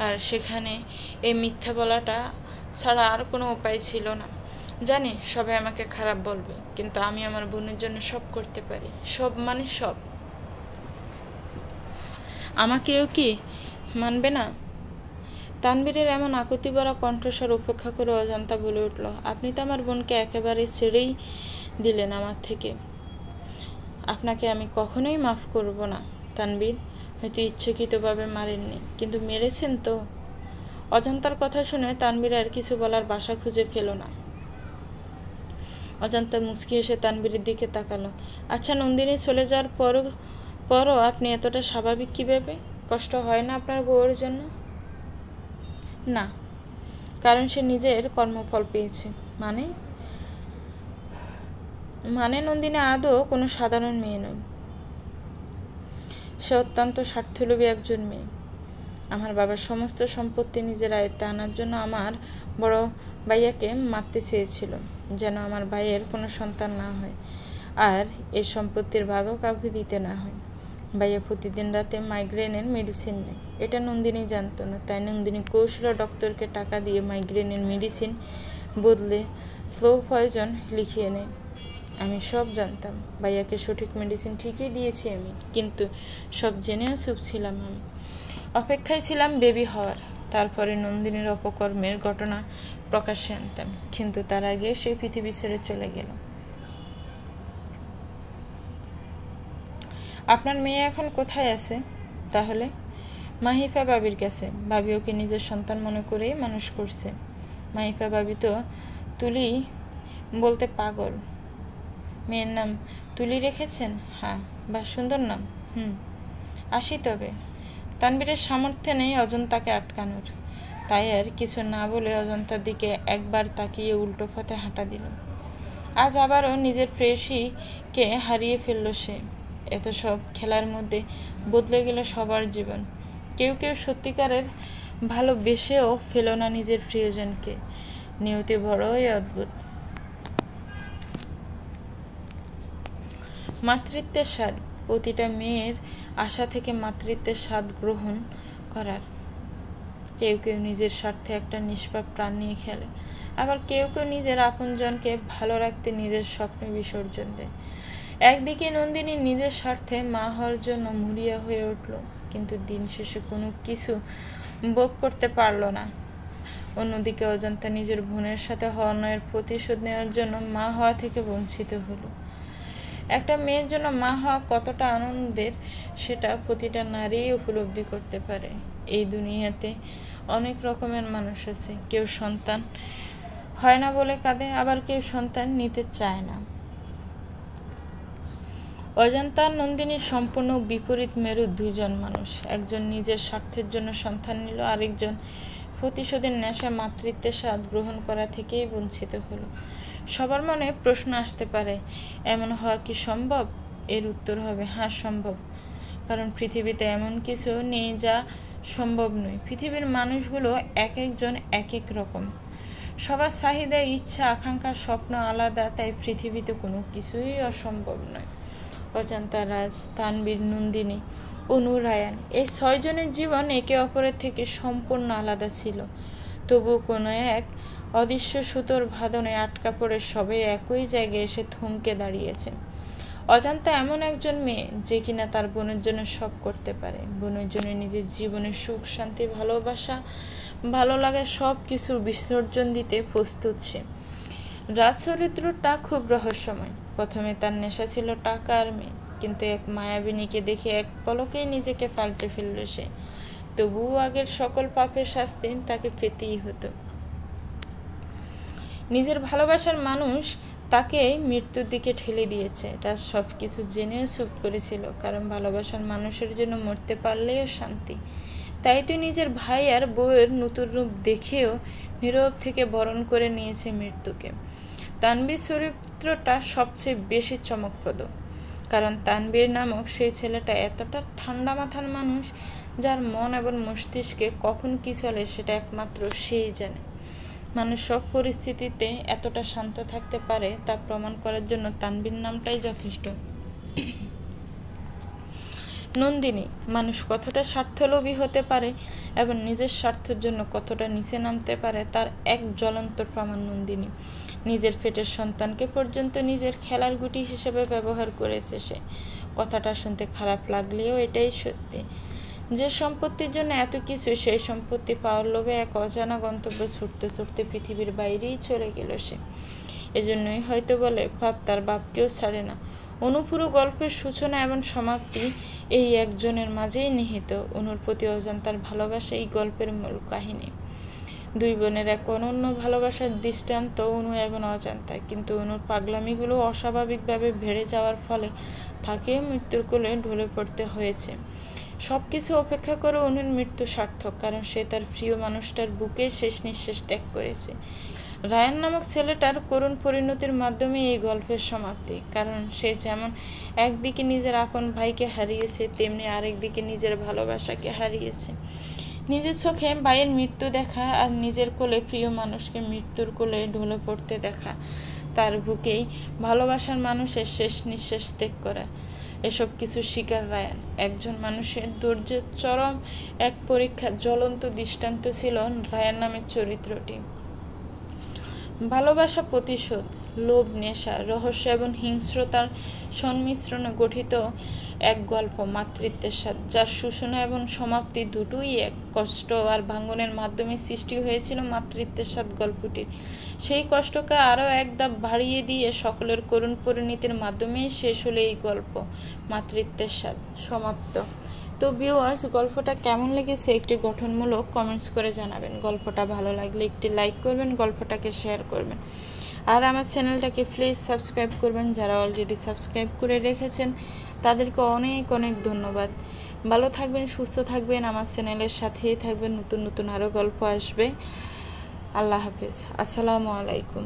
আর সেখানে এই মিথ্যা বলাটা ছাড়া আর কোনো উপায় ছিল না। জানি সবাই আমাকে খারাপ বলবে, কিন্তু আমি আমার বোনের জন্য সব করতে পারি। সব মানে সব। আমাকেও কি মানবে না? তানবীরের এমন আকুতি ভরা কণ্ঠস্বর উপেক্ষা করে অজান্তা বলে উঠল, আপনি তো আমার বোনকে একেবারে ছেড়েই দিলেন আমার থেকে। আপনাকে আমি কখনোই মাফ করব না। তানবীর হয়তো ইচ্ছাকৃতভাবে মারেননি, কিন্তু মেরেছেন তো। অজান্তার কথা শুনে তানবীর আর কিছু বলার ভাষা খুঁজে পেল না। অজান্তা মুচকি এসে তানবীরের দিকে তাকালো। আচ্ছা, নন্দিনী চলে যাওয়ার পরও আপনি এতটা স্বাভাবিক কিভাবে? কষ্ট হয় না আপনার বউয়ের জন্য? না, কারণ সে নিজের কর্মফল পেয়েছে। মানে নন্দিনী আদৌ কোনো সাধারণ মেয়ে নয়। সে অত্যন্ত স্বার্থলোভী একজন মেয়ে। আমার বাবার সমস্ত সম্পত্তি নিজের আয়ত্তে আনার জন্য আমার বড় ভাইয়াকে মারতে চেয়েছিল, যেন আমার ভাইয়ের কোনো সন্তান না হয়, আর এই সম্পত্তির ভাগও কাউকে দিতে না হয়। ভাইয়া প্রতিদিন রাতে মাইগ্রেনের মেডিসিন নেয়। এটা নন্দিনী জানতো না, তাই নন্দিনী কৌশলে ডক্টরকে টাকা দিয়ে মাইগ্রেনের মেডিসিন বদলে স্লো পয়জন লিখিয়ে নেয়। আমি সব জানতাম। ভাইয়াকে সঠিক মেডিসিন ঠিকই দিয়েছি আমি, কিন্তু সব জেনেও চুপ ছিলাম আমি। অপেক্ষায় ছিলাম বেবি হওয়ার, তারপরে নন্দিনীর অপকর্মের ঘটনা প্রকাশ্যে আনতাম, কিন্তু তার আগে সেই পৃথিবী ছেড়ে চলে গেল। আপনার মেয়ে এখন কোথায় আছে তাহলে? মাহিফা ভাবির কাছে। ভাবি ওকে নিজের সন্তান মনে করেই মানুষ করছে। মাহিফা ভাবি তো তুলি বলতে পাগল। মেয়ের নাম তুলি রেখেছেন? হ্যাঁ। বা সুন্দর নাম। আসি তবে। তানবীরের সামর্থ্য নেই অজন্তাকে আটকানোর, তাই আর কিছু না বলে অজন্তার দিকে একবার তাকিয়ে উল্টো পথে হাঁটা দিল। আজ আবারও নিজের প্রেয়সীকে হারিয়ে ফেলল সে। এত সব খেলার মধ্যে বদলে গেল সবার জীবন। কেউ কেউ সত্যিকারের ভালোবেসেও ফেল না নিজের প্রিয়জনকে। নিয়তি বড়ই অদ্ভুত। মাতৃত্বের স্বাদ। প্রতিটা মেয়ের আশা থেকে মাতৃত্বের স্বাদ গ্রহণ করার। কেউ কেউ নিজের স্বার্থে একটা নিষ্পাপ প্রাণ নিয়ে খেলে, আবার কেউ কেউ নিজের আপনজনকে ভালো রাখতে নিজের স্বপ্নে বিসর্জন দেয়। একদিকে নন্দিনী নিজের স্বার্থে মা হওয়ার জন্য মরিয়া হয়ে উঠল, কিন্তু দিন শেষে কোনো কিছু ভোগ করতে পারল না। অন্যদিকে অজান্তা নিজের বোনের সাথে হওয়া অন্যায়ের প্রতিশোধ নেওয়ার জন্য মা হওয়া থেকে বঞ্চিত হলো। একটা মেয়ের জন্য মা হওয়া কতটা আনন্দের সেটা প্রতিটা নারী উপলব্ধি করতে পারে। এই দুনিয়াতে অনেক রকমের মানুষ আছে। কেউ সন্তান হয় না বলে কাঁদে, আবার কেউ সন্তান নিতে চায় না। অজান্তা আর নন্দিনীর সম্পূর্ণ বিপরীত মেরু দুইজন মানুষ। একজন নিজের স্বার্থের জন্য সন্তান নিল, আরেকজন প্রতিশোধের নেশা মাতৃত্বের স্বাদ গ্রহণ করা থেকেই বঞ্চিত হলো। সবার মনে প্রশ্ন আসতে পারে, এমন হওয়া কি সম্ভব? এর উত্তর হবে হ্যাঁ, সম্ভব। কারণ পৃথিবীতে এমন কিছু নেই যা সম্ভব নয়। পৃথিবীর মানুষগুলো এক একজন এক এক রকম। সবার চাহিদা, ইচ্ছা, আকাঙ্ক্ষা, স্বপ্ন আলাদা, তাই পৃথিবীতে কোনো কিছুই অসম্ভব নয়। অজান্তা, রাজ, তানবীর, নন্দিনী, অনু, রায়ান, এই 6 জনের জীবন একে অপরের থেকে সম্পূর্ণ আলাদা ছিল। তবু কোনো এক অদৃশ্য সুতোর বাঁধনে আটকা পড়ে সবাই একই জায়গায় এসে থমকে দাঁড়িয়েছে। অজান্তা এমন একজন মেয়ে যে কিনা তার বোনের জন্য সব করতে পারে। বোনের জন্য নিজের জীবনের সুখ, শান্তি, ভালোবাসা, ভালো লাগে সব কিছুর বিসর্জন দিতে প্রস্তুত সে। রাজ চরিত্রটা খুব রহস্যময়। প্রথমে তার নেশা ছিল টাকা আর মেয়ে, কিন্তু এক মায়াবিনীকে দেখে এক পলকেই নিজেকে পাল্টে ফেলল সে। তবুও আগের সকল পাপের শাস্তি তাকে পেতেই হতো। নিজের ভালোবাসার মানুষ তাকে মৃত্যুর দিকে ঠেলে দিয়েছে। রাজ সব কিছু জেনেও চুপ করেছিল, কারণ ভালোবাসার মানুষের জন্য মরতে পারলেও শান্তি। তাই তো নিজের ভাই আর বউয়ের নতুন রূপ দেখেও নীরব থেকে বরণ করে নিয়েছে মৃত্যুকে। তানভীর চরিত্রটা সবচেয়ে বেশি চমকপ্রদ, কারণ তানভীর নামক সেই ছেলেটা এতটা ঠান্ডা মাথার মানুষ, যার মন এবং মস্তিষ্কে কখন কি চলে সেটা একমাত্র সেই জানে। মানুষ সব পরিস্থিতিতে এতটা শান্ত থাকতে পারে তা প্রমাণ করার জন্য তানভীর নামটাই যথেষ্ট। নন্দিনী, মানুষ কতটা স্বার্থলোভী হতে পারে এবং নিজের স্বার্থের জন্য কতটা নিচে নামতে পারে তার এক জ্বলন্ত প্রমাণ নন্দিনী। নিজের পেটের সন্তানকে পর্যন্ত নিজের খেলার গুটি হিসেবে ব্যবহার করেছে সে। কথাটা শুনতে খারাপ লাগলেও এটাই সত্যি। যে সম্পত্তির জন্য এত কিছু, সেই সম্পত্তি পাওয়ার লোভে এক অজানা গন্তব্যে ছুটতে ছুটতে পৃথিবীর বাইরেই চলে গেল সে। এজন্যই হয়তো বলে বাপ তার বাপকেও ছাড়ে না। অনুপুরো গল্পের সূচনা এবং সমাপ্তি এই একজনের মাঝেই নিহিত। অনুর প্রতি অজান্তার ভালোবাসা এই গল্পের মূল কাহিনী। দুই বোনের এক অনন্য ভালোবাসার দৃষ্টান্ত অনু এবং অজান্তা। কিন্তু অনুর পাগলামিগুলো অস্বাভাবিকভাবে বেড়ে যাওয়ার ফলে তাকে মৃত্যুর কোলে ঢলে পড়তে হয়েছে। সবকিছু উপেক্ষা করে অনুর মৃত্যু সার্থক, কারণ সে তার প্রিয় মানুষটার বুকে শেষ নিঃশ্বাস ত্যাগ করেছে। রায়ান নামক ছেলেটার করুণ পরিণতির মাধ্যমে এই গল্পের সমাপ্তি, কারণ সে যেমন একদিকে নিজের আপন ভাইকে হারিয়েছে, তেমনি আরেকদিকে নিজের ভালোবাসাকে হারিয়েছে। নিজের চোখে ভাইয়ের মৃত্যু দেখা আর নিজের কোলে প্রিয় মানুষকে মৃত্যুর কোলে ঢলে পড়তে দেখা, তার বুকেই ভালোবাসার মানুষের শেষ নিঃশ্বাস ত্যাগ করা, এসব কিছু শিকার রায়ান। একজন মানুষের ধৈর্যের চরম এক পরীক্ষার জ্বলন্ত দৃষ্টান্ত ছিল রায়ান নামের চরিত্রটি। ভালোবাসা, প্রতিশোধ, লোভ, নেশা, রহস্য এবং হিংস্রতার সংমিশ্রণে গঠিত এক গল্প মাতৃত্বের স্বাদ, যার সূচনা এবং সমাপ্তি দুটোই এক। কষ্ট আর ভাঙনের মাধ্যমে সৃষ্টি হয়েছিল মাতৃত্বের স্বাদ গল্পটির। সেই কষ্টকে আরও এক ধাপ বাড়িয়ে দিয়ে সকলের করুণ পরিণতির মাধ্যমেই শেষ হলো এই গল্প মাতৃত্বের স্বাদ সমাপ্ত। তো ভিউয়ার্স, গল্পটা কেমন লেগেছে একটি গঠনমূলক কমেন্টস করে জানাবেন। গল্পটা ভালো লাগলে একটি লাইক করবেন, গল্পটাকে শেয়ার করবেন, আর আমার চ্যানেলটাকে প্লিজ সাবস্ক্রাইব করবেন। যারা অলরেডি সাবস্ক্রাইব করে রেখেছেন তাদেরকে অনেক অনেক ধন্যবাদ। ভালো থাকবেন, সুস্থ থাকবেন, আমার চ্যানেলের সাথেই থাকবেন। নতুন নতুন আরও গল্প আসবে। আল্লাহ হাফেজ, আসসালামু আলাইকুম।